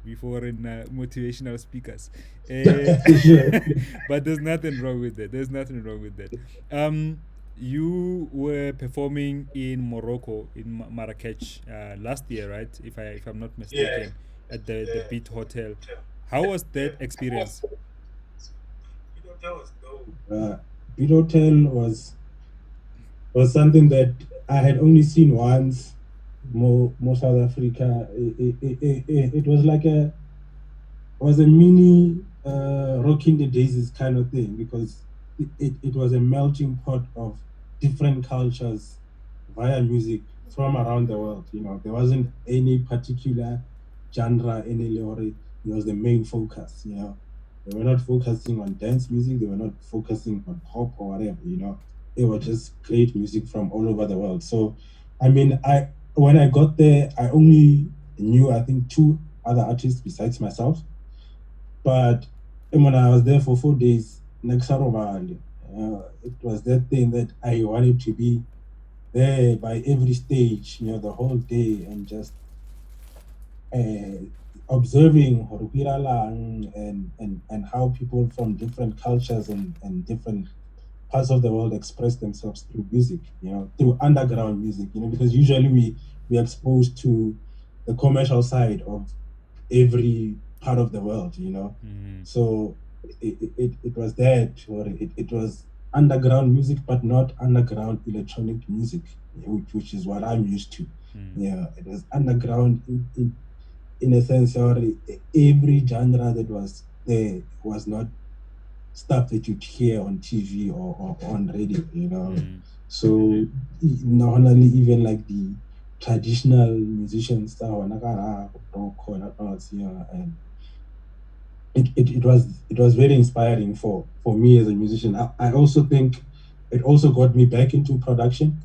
before in motivational speakers. Sure. But there's nothing wrong with that. There's nothing wrong with that. Um, you were performing in Morocco in Marrakech last year, right? If I'm not Yeah, mistaken, at the Beat Hotel. How was yeah. that experience? Hotel was dope. Beat Hotel was something that I had only seen once. More South Africa. It was like was a mini rocking the daisies kind of thing because it was a melting pot of different cultures via music from around the world. You know, there wasn't any particular genre, any lorry. It was the main focus. You know, they were not focusing on dance music. They were not focusing on pop or whatever. You know, it was just great music from all over the world. So, I mean, I when I got there, I only knew I think 2 other artists besides myself. But when I was there for 4 days, it was that thing that I wanted to be there by every stage, the whole day, and just uh, observing Horuhiralang and how people from different cultures and different parts of the world express themselves through music, through underground music, because usually we're exposed to the commercial side of every part of the world. So it was that, or it was underground music, but not underground electronic music, which is what I'm used to. Yeah, it was underground in a sense, or every genre that was there was not stuff that you'd hear on TV or on radio. So not only even like the traditional musicians that were and it was very inspiring for me as a musician. I also think it also got me back into production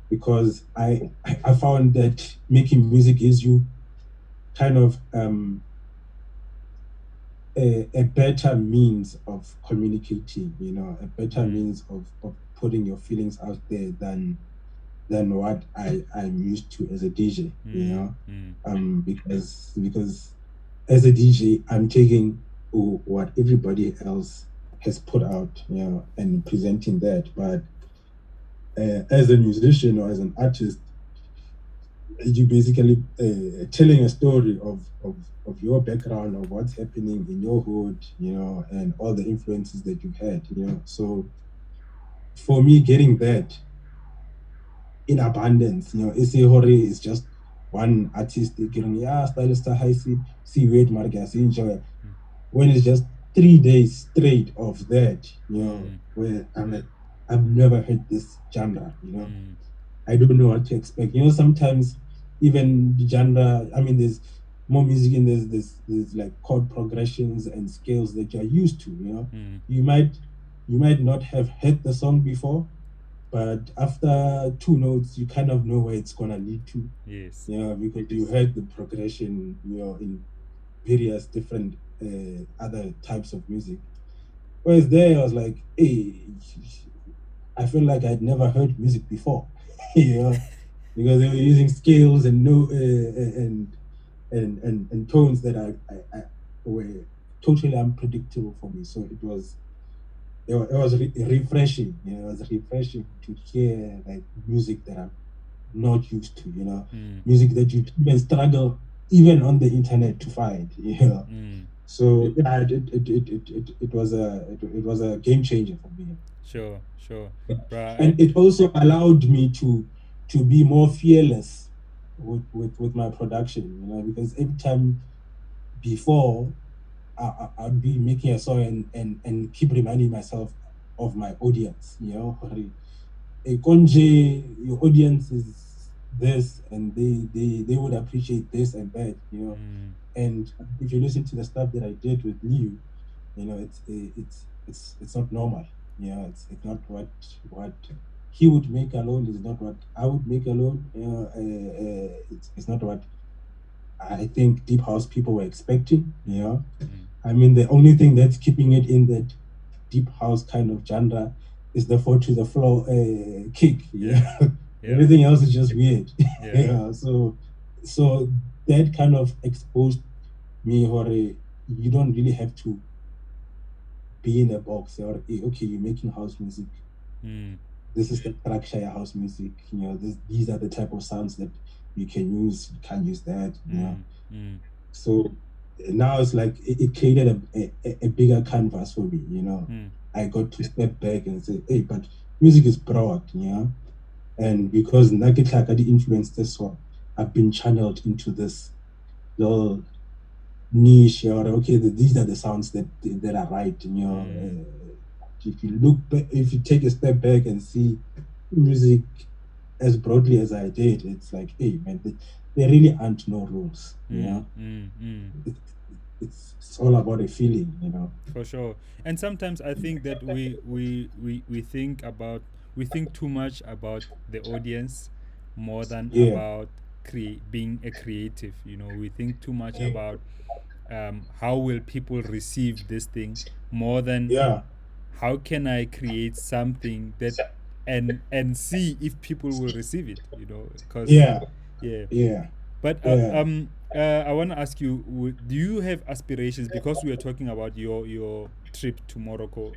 because I found that making music gives you kind of a better means of communicating, a better means of putting your feelings out there than what I'm used to as a DJ. Because as a DJ, I'm taking what everybody else has put out, and presenting that. But as a musician or as an artist, you basically telling a story of your background, of what's happening in your hood, and all the influences that you've had. So for me, getting that in abundance, SA Hori is just one artist getting, yeah, stylist, high see wait, Marga, see enjoy. When it's just 3 days straight of that, where I'm like, I've never heard this genre. I don't know what to expect. Sometimes even the genre, I mean, there's more music and there's like chord progressions and scales that you're used to. You might not have heard the song before, but after two notes, you kind of know where it's gonna lead to. Yes. Because you heard the progression, in various different other types of music. Whereas there, I was like, hey, I feel like I'd never heard music before, because they were using scales and no and tones that I were totally unpredictable for me. So it was refreshing. It was refreshing to hear like music that I'm not used to. Music that you even struggle even on the internet to find. So yeah, it was a game changer for me. Sure. And it also allowed me to be more fearless with my production, because every time before I'd be making a song and keep reminding myself of my audience. A Konje, your audience is this, and they would appreciate this and that. And if you listen to the stuff that I did with Liu, it's not normal. It's not what he would make alone. Is not what I would make alone. It's not what I think deep house people were expecting. I mean, the only thing that's keeping it in that deep house kind of genre is the four to the floor kick. Everything else is just weird. So that kind of exposed me, or you don't really have to be in a box, or okay, you're making house music. This is the structure of house music. These are the type of sounds that you can use. You can't use that. So now it's like it created a bigger canvas for me. I got to step back and say, hey, but music is broad. And because Nakitlaka influenced this one, I've been channeled into this little niche, or okay, these are the sounds that are right. If you take a step back and see music as broadly as I did, it's like, hey man, there really aren't no rules. It's all about a feeling. For sure. And sometimes I think that we think too much about the audience more than about being a creative. We think too much about how will people receive this thing more than how can I create something that and see if people will receive it. Because But I want to ask you: do you have aspirations? Because we are talking about your trip to Morocco.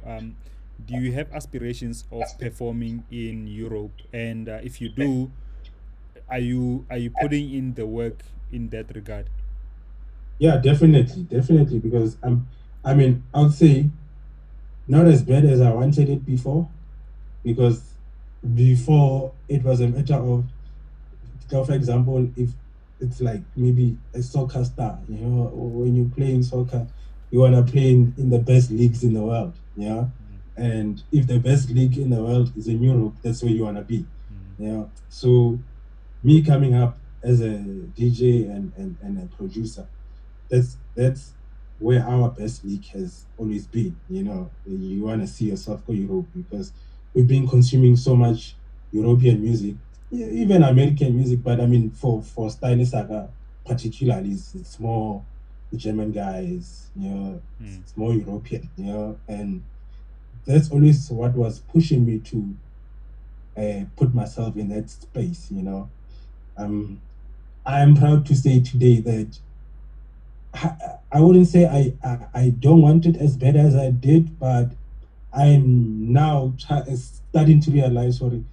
Do you have aspirations of performing in Europe? And if you do, are you putting in the work in that regard? Yeah, definitely, because I mean, I would say not as bad as I wanted it before, because before it was a matter of, for example, if it's like maybe a soccer star, when you're playing soccer, you want to play in the best leagues in the world, and if the best league in the world is in Europe, that's where you want to be. So me coming up as a DJ and a producer, that's where our best league has always been. You want to see yourself go Europe, because we've been consuming so much European music, even American music. But I mean, for Style Saga particularly, it's more the German guys. It's more European. And that's always what was pushing me to put myself in that space. I am proud to say today that I wouldn't say I don't want it as bad as I did, but I'm now starting to realize, sorry,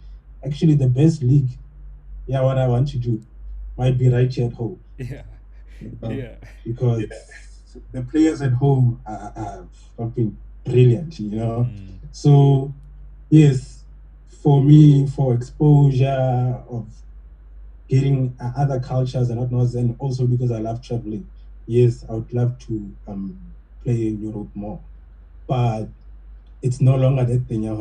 actually the best league, what I want to do might be right here at home. Because the players at home have been brilliant, So yes, for me, for exposure of getting other cultures and whatnot, and also because I love traveling, yes, I would love to play in Europe more. But it's no longer that thing. I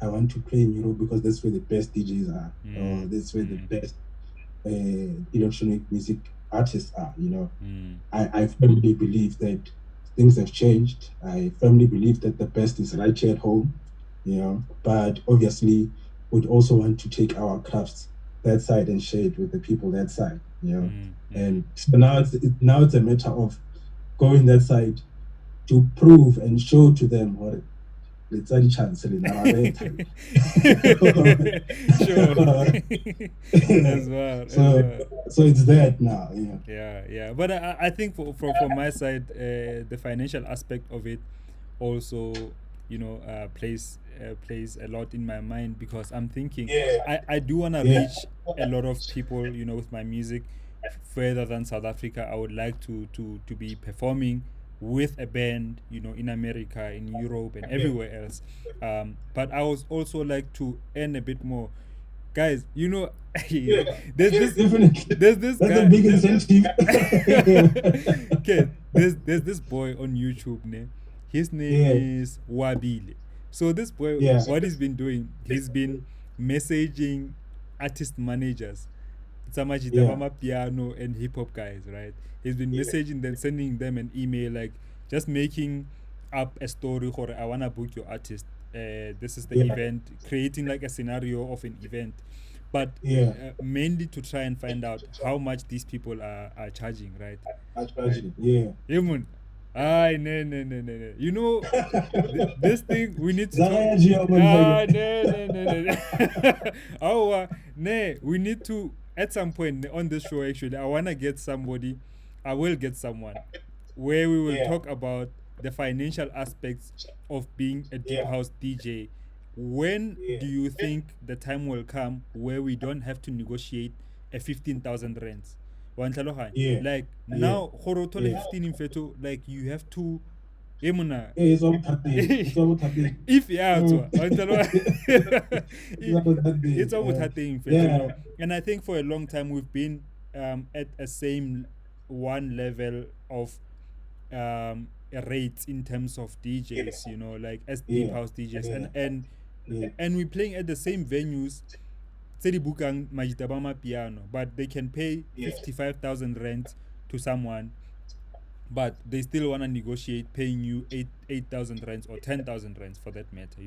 want to play in Europe because that's where the best DJs are, or that's where the best electronic music artists are. I firmly believe that things have changed. I firmly believe that the best is right here at home. But obviously would also want to take our crafts that side and share it with the people that side, And so now it's a matter of going that side to prove and show to them what let's say chance Sure. As well. So it's that now, Yeah. But I think from my side, the financial aspect of it also, plays a lot in my mind, because I'm thinking I do want to reach a lot of people, with my music further than South Africa. I would like to be performing with a band, in America, in Europe, and everywhere else. But I was also like to earn a bit more, guys. There's this That's guy. a big incentive. Okay, there's this boy on YouTube, ne? His name is Wabile. So this boy, what he's been doing, he's been messaging artist managers, Samajita piano and hip hop guys, right? He's been messaging them, sending them an email, like just making up a story for I wanna book your artist. This is the event, creating like a scenario of an event, but mainly to try and find out how much these people are charging, right? Human. No. This thing we need to talk. No. We need to, at some point on this show, actually, I want to get somebody, I will get someone, where we will talk about the financial aspects of being a deep house DJ. When do you think the time will come where we don't have to negotiate a 15,000 rents? Like now, Horotole 15 in Feto, like you have to. If it's almost happening, and I think for a long time we've been at a same one level of rates in terms of DJs, like as deep house DJs, and we're playing at the same venues. Bukang Majitabama piano, but they can pay 55,000 rent to someone, but they still want to negotiate paying you 8,000 rents or 10,000 rents for that matter.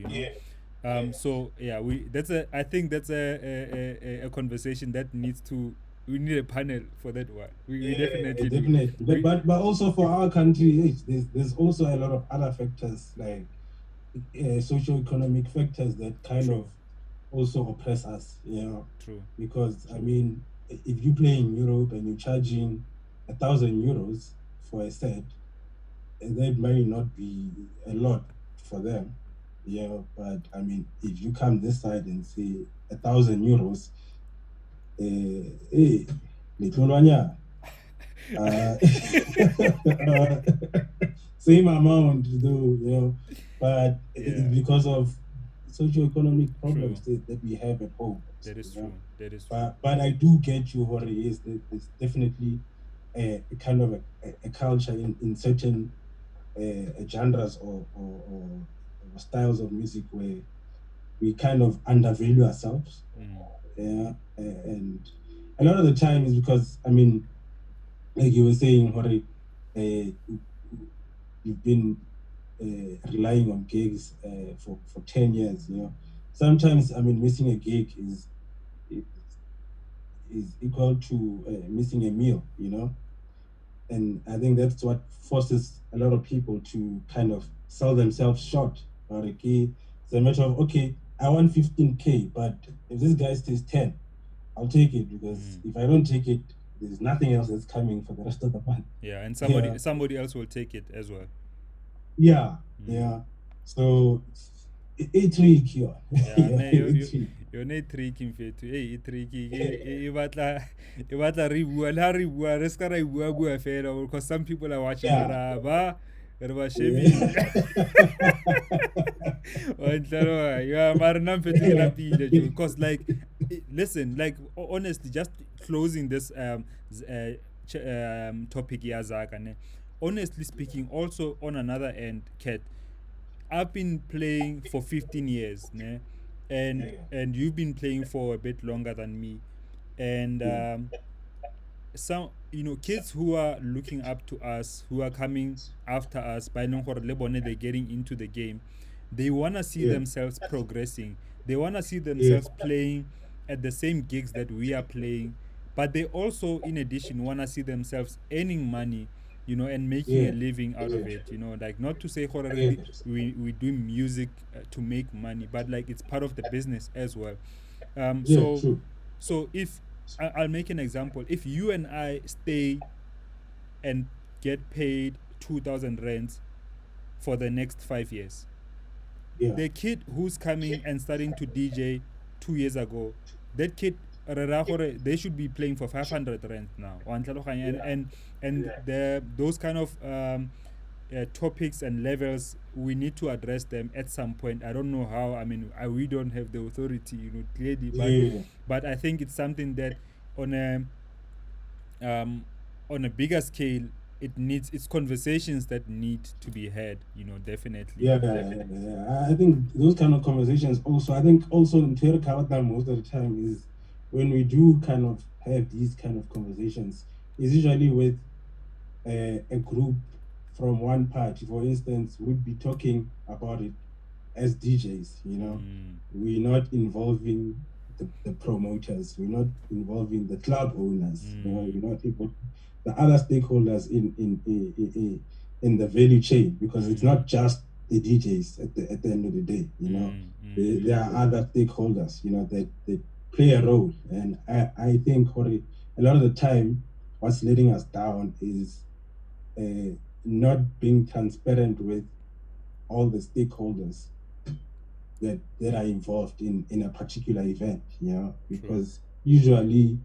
So I think that's a conversation that we need a panel for that one. We definitely do. But also for our country, there's also a lot of other factors, like socio-economic factors that kind of also oppress us, True. Because I mean, if you play in Europe and you're charging 1,000 euros for a set, that might not be a lot for them, but I mean, if you come this side and say 1,000 euros, same amount though, but it's because of socio-economic problems that we have at home. That is true. That is true. But I do get you, Hori. There's definitely a kind of a culture in certain genres or styles of music where we kind of undervalue ourselves. And a lot of the time is because, I mean, like you were saying, Hori, you've been relying on gigs for 10 years, Sometimes, I mean, missing a gig is equal to missing a meal, And I think that's what forces a lot of people to kind of sell themselves short. It's a matter of, okay, I want 15K, but if this guy says 10, I'll take it, because if I don't take it, there's nothing else that's coming for the rest of the month. Yeah, and somebody else will take it as well. Yeah. So it's tricky. You're not tricking fetu. Hey, tricky. E batla re bua le ha re bua re ska ra bua fela, because some people are watching ba re ba shebi. Because like, listen, like honestly, just closing this topic yazaka, honestly speaking, also on another end, Kat, I've been playing for 15 years, ne? And you've been playing for a bit longer than me, and some kids who are looking up to us, who are coming after us, by no they're getting into the game, they want to see themselves progressing. They want to see themselves playing at the same gigs that we are playing, but they also, in addition, want to see themselves earning money, and making a living out of it. Like, not to say already we do music to make money, but like it's part of the business as well. Um, so True. so if I'll make an example, if you and I stay and get paid 2,000 rands for the next 5 years, Yeah. the kid who's coming and starting to DJ 2 years ago, that kid, they should be playing for 500 rand now. And the those kind of topics and levels, we need to address them at some point. I don't know how. I mean, we don't have the authority, clearly, but I think it's something that on a um, on a bigger scale, it's conversations that need to be had. Definitely. Yeah. I think those kind of conversations also. I think also in Terra most of the time is when we do kind of have these kind of conversations, is usually with a group from one party. For instance, we'd be talking about it as DJs, we're not involving the promoters, we're not involving the club owners, we're not involving the other stakeholders in the value chain, because it's not just the DJs at the end of the day, there are other stakeholders, that play a role. And I think a lot of the time what's letting us down is not being transparent with all the stakeholders that are involved in a particular event, because usually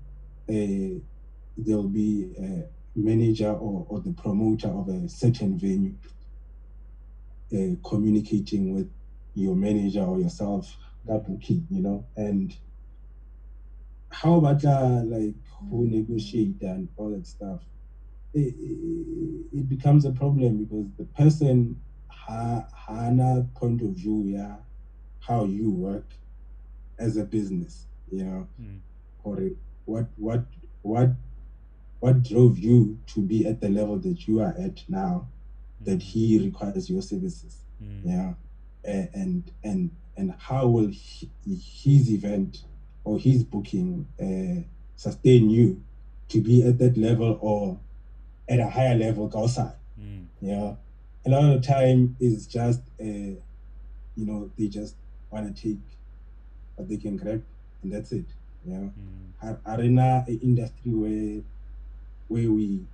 there'll be a manager or the promoter of a certain venue communicating with your manager or yourself, booking, and how about like who negotiate and all that stuff. It becomes a problem because the person hana point of view, how you work as a business, or what drove you to be at the level that you are at now, that he requires your services, and how will his event or his booking sustain you to be at that level or at a higher level outside. A lot of the time is just they just want to take what they can grab, and that's it. Arena industry where we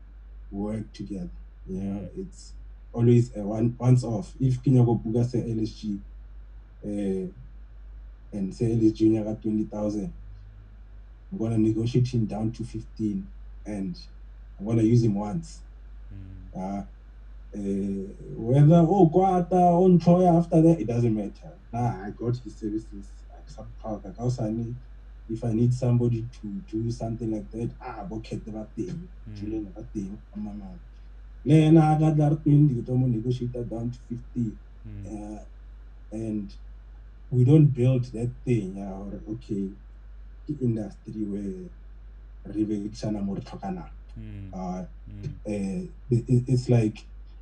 work together. It's always a once off. If Kinyago Puga say LSG and say LSG got 20,000, I'm gonna negotiate him down to 15, and I'm gonna use him once. Whether Kwata on Troy after that, it doesn't matter. I got his services. If I need somebody to do something like that, bucket the thing, Julian thing, then I got that 20, negotiate that down to 50, and we don't build that thing. Okay, the industry where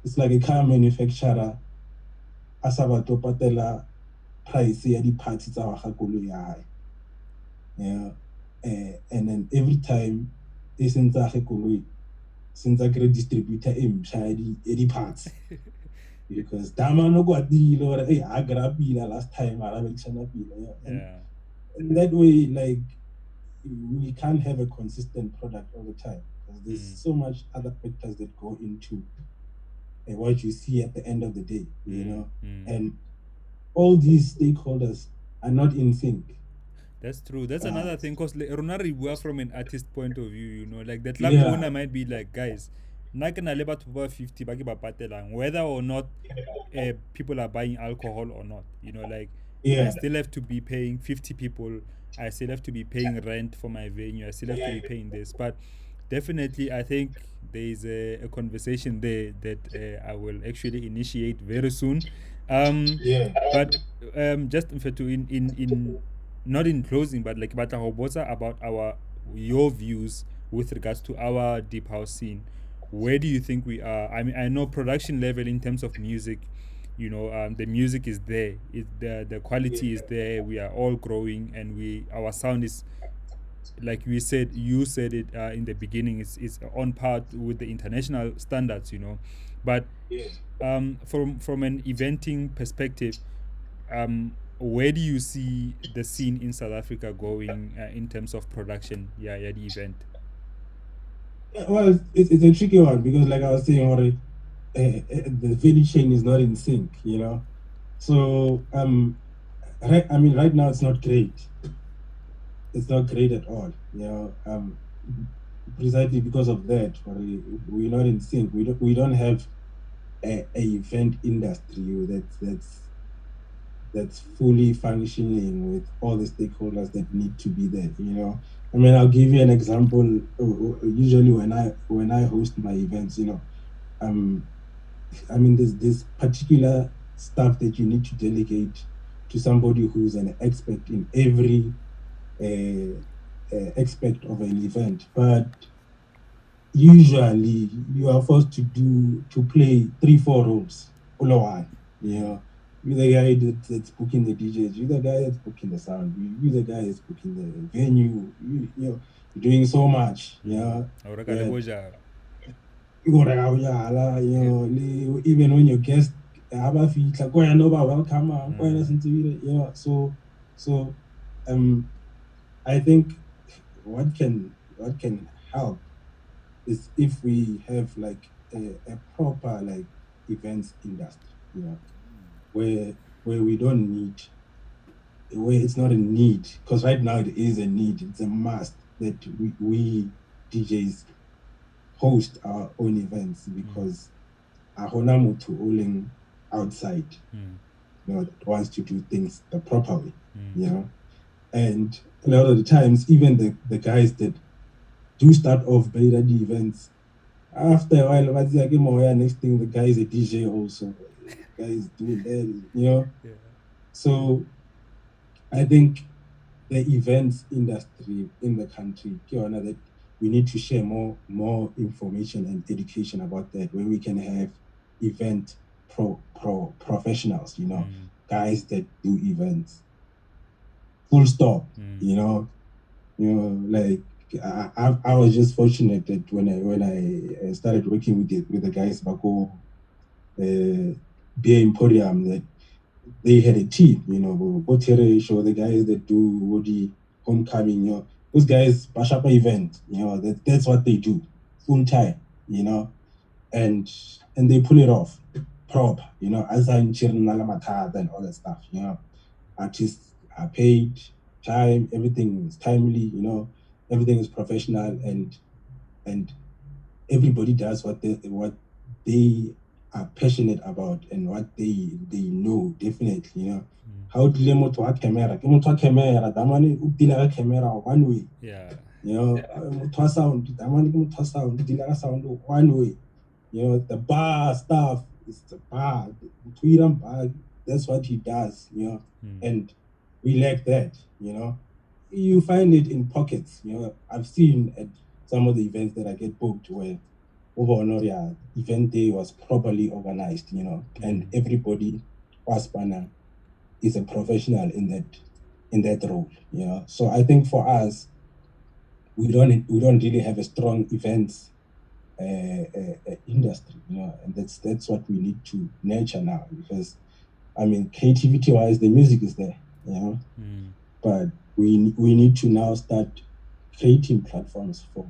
it's like a car manufacturer a sa batlo patela price ya di-parts tsa ga koloi ya hae, and then every time e sentse age koloi sentse a kry distributor e mpšha ya di-parts because damano kwatile gore a kry-a pila last time a rabekisana pila, and that way, like, we can't have a consistent product all the time because there's so much other factors that go into what you see at the end of the day, and all these stakeholders are not in sync. That's true. That's another thing, because from an artist point of view, like the club owner might be like, guys, not gonna labor to 50 whether or not people are buying alcohol or not, like I still have to be paying 50 people, I still have to be paying rent for my venue, I still have to be paying this. But definitely I think there is a conversation there that I will actually initiate very soon. But just in not in closing, but like about your views with regards to our deep house scene. Where do you think we are? I mean, I know production level in terms of music, the music is there. The quality is there. We are all growing, and our sound is, like you said it in the beginning, is on par with the international standards. But from an eventing perspective, where do you see the scene in South Africa going in terms of production? Yeah, the event. Well, it's a tricky one because, like I was saying already, the value chain is not in sync, So, right now it's not great. It's not great at all, precisely because of that. We're not in sync. We don't have a event industry that's fully functioning with all the stakeholders that need to be there. I'll give you an example. Usually when I host my events, there's this particular stuff that you need to delegate to somebody who's an expert in every aspect of an event. But usually you are forced to play 3-4 roles all one. You're the guy that's booking the DJs, you're the guy that's booking the sound, you're the guy that's booking the venue, you're doing so much. Even when your guests welcome, so I think what can help is if we have like a proper like events industry, where we don't need, where it's not a need, because right now it is a need, it's a must that we DJs host our own events, because ahona motho o outside, that wants to do things the proper way, and a lot of the times even the guys that do start off by the events, after a while, next thing the guy is a DJ also. The guy is doing that, So I think the events industry in the country, that we need to share more information and education about that, where we can have event professionals, guys that do events. Full stop, like I was just fortunate that when I started working with the guys back home, Beer Emporium, that they had a team, show the guys that do the homecoming, those guys bash up an event, that's what they do, full time, and they pull it off, proper, as I'm cheering and all that stuff, artists are paid, time, everything is timely, everything is professional, and everybody does what they are passionate about and what they know, definitely, how do you motho wa camera damane o dila ka camera one way, motho wa sound damane ke motho wa sound o dila ka sound one way, the bar stuff is the bar, that's what he does, and we lack that, you find it in pockets, I've seen at some of the events that I get booked where over event day was properly organized, and everybody was is a professional in that role, So I think for us, we don't really have a strong events industry, and that's what we need to nurture now, because creativity wise the music is there, but we need to now start creating platforms for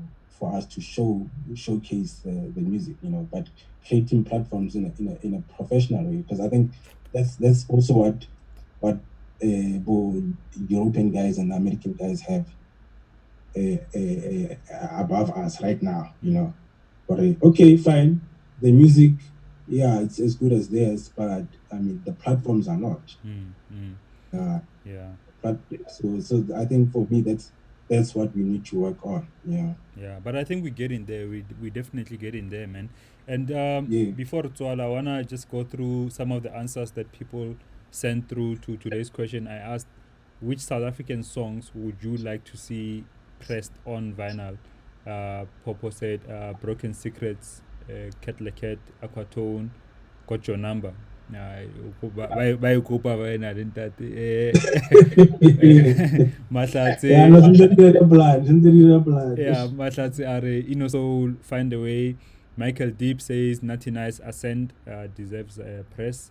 us to showcase the music, but creating platforms in a professional way, because I think that's also what both European guys and American guys have above us right now, But okay, fine, the music, it's as good as theirs, but the platforms are not. But so I think for me that's what we need to work on. But I think we get in there. We definitely get in there, man. And before Tswala, I wanna just go through some of the answers that people sent through to today's question. I asked, which South African songs would you like to see pressed on vinyl? Popo said Broken Secrets, Cat Le Cat, Aquatone, Got Your Number. ba e kopa wena le ntate Mahlatse Yeah, no, since the plan. yeah, Mahlatse are so find a way. Michael Deep says Natty Nice Ascend deserves press.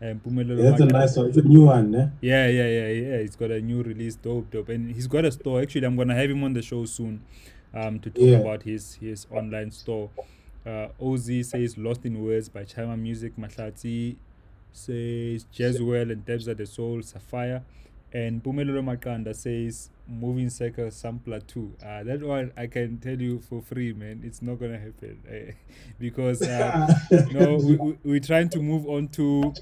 Pumelelo That's a nice one. It's a new one, eh? yeah. He's got a new release, dope, and he's got a store. Actually, I'm gonna have him on the show soon, to talk about his online store. Oz says Lost in Words by Chima Music. Mahlatse says Jezwell and Debs at the Soul Sapphire. And Pumelelo Makanda says Moving Circle Sampler 2. That one I can tell you for free, man. It's not gonna happen because no, we're trying to move on to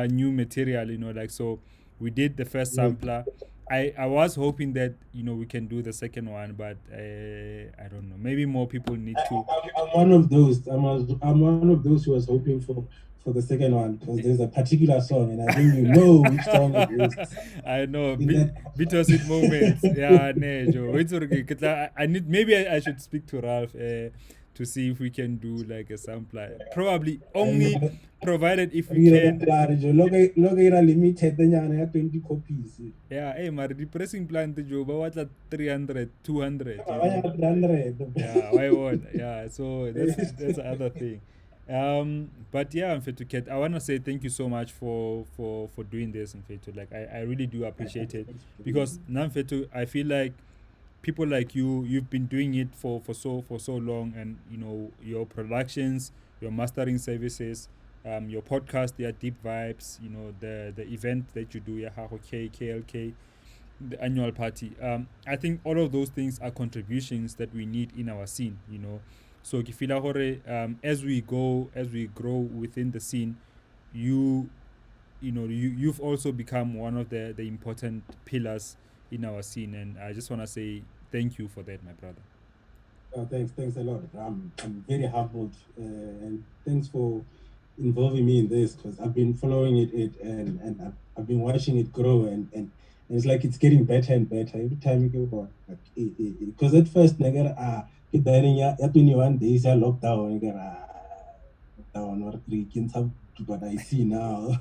new material. Like so, we did the first sampler. I was hoping that we can do the second one, but I don't know. Maybe more people need to. I'm one of those. I'm one of those who was hoping for the second one because there's a particular song and I think you know which song it is. I know bittersweet moments. Yeah, Joe. It's okay. I need maybe I should speak to Ralph to see if we can do like a sampler. Probably only provided if we can. Limited 20 copies. Yeah, hey, my depressing plan to Joe, but what's 300, 200? Yeah, why won't? Yeah, so that's the other thing. But yeah, Mfetu, I want to say thank you so much for doing this, Mfetu. Like I really do appreciate it because now, Mfetu, I feel like people like you've been doing it for so long, and your productions, your mastering services, your podcast, your deep vibes, the event that you do, your KLK, the annual party. I think all of those things are contributions that we need in our scene. So Kifila Hore, as we grow within the scene, you've also become one of the important pillars in our scene, and I just want to say thank you for that, my brother. Thanks a lot. I'm very humbled, and thanks for involving me in this because I've been following it and I've been watching it grow and it's like it's getting better and better every time you go on. Because at first, nigga, 21 days lockdown, lockdown or 3 but I see now.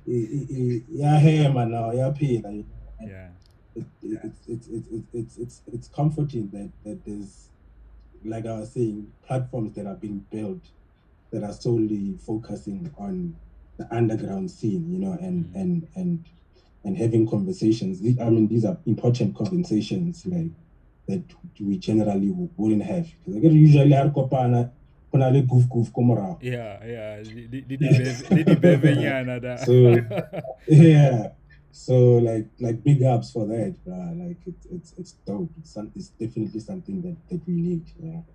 Yeah, hey man, now yeah, pay. Yeah. It's comforting that there's, like I was saying, platforms that are being built that are solely focusing on the underground scene, and having conversations. I mean, these are important conversations like that we generally wouldn't have. Because usually our kopana goof komora. Yeah. So yeah. So like big ups for that, like it's dope. It's definitely something that we need.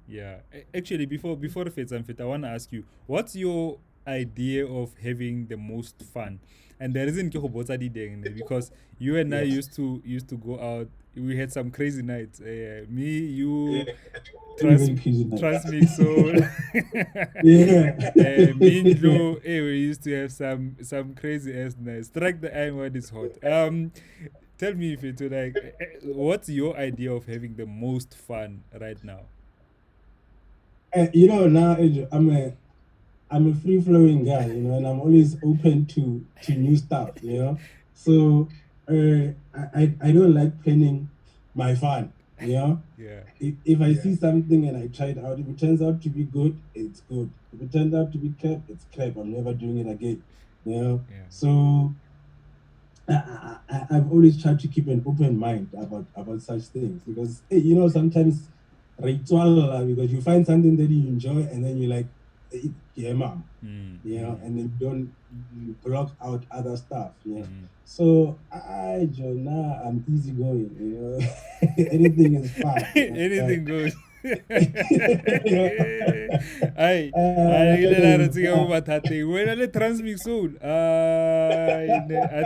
Yeah. Actually, before the Feds and Fit, I want to ask you, what's your idea of having the most fun? And the reason because you and I used to go out. We had some crazy nights. Me, you, Transmix Soul, Minjo. We used to have some crazy ass nights. Strike the iron when it's hot. Tell me if it's like, what's your idea of having the most fun right now? Now I'm a free flowing guy, and I'm always open to new stuff, So I don't like planning my fun, Yeah. If I see something and I try it out, if it turns out to be good, it's good. If it turns out to be crap, it's crap. I'm never doing it again, Yeah. So I've always tried to keep an open mind about such things because sometimes because you find something that you enjoy and then you're like, yeah, mom, and then you don't block out other stuff, So I'm easygoing, anything is fine. Anything goes. I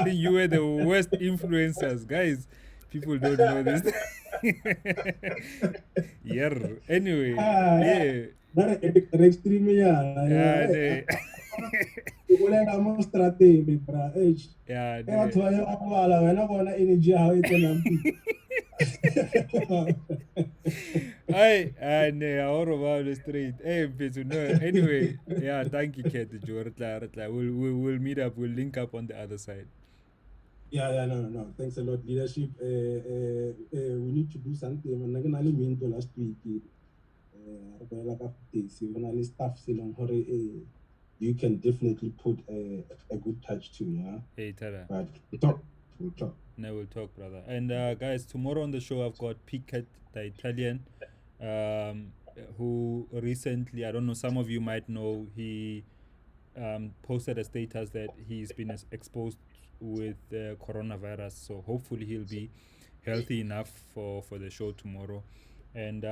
think you were the worst influencers, guys. People don't know this. Yeah. Anyway, yeah. I know all about the street. Hey, Peter, no. Anyway, yeah, thank you, Kate. We'll meet up. We'll link up on the other side. Yeah, no. Thanks a lot, leadership. We need to do something. I'm not gonna mean to last week. Stuff you can definitely put a good touch to, yeah. Hey, Tara. But we'll talk. No, we'll talk, brother. And guys, tomorrow on the show, I've got Piquet, the Italian, who recently, I don't know, some of you might know, he posted a status that he's been exposed with coronavirus. So hopefully he'll be healthy enough for the show tomorrow. And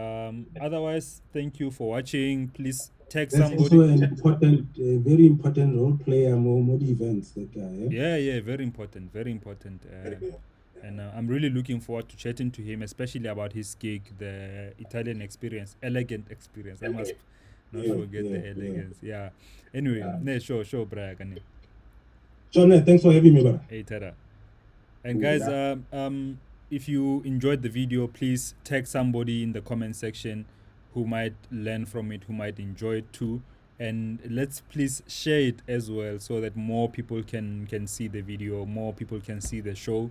otherwise, thank you for watching. Please tag That's somebody. also an important, very important role player more the events. That guy, Yeah, very important, very important. And I'm really looking forward to chatting to him, especially about his gig, the Italian experience, elegant experience. I must not forget the elegance. Yeah. Anyway, sure, Brian. John, thanks for having me, brother. Hey, Tara. And guys, if you enjoyed the video, please tag somebody in the comment section who might learn from it, who might enjoy it too. And let's please share it as well so that more people can see the video, more people can see the show.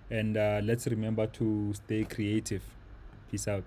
And let's remember to stay creative. Peace out.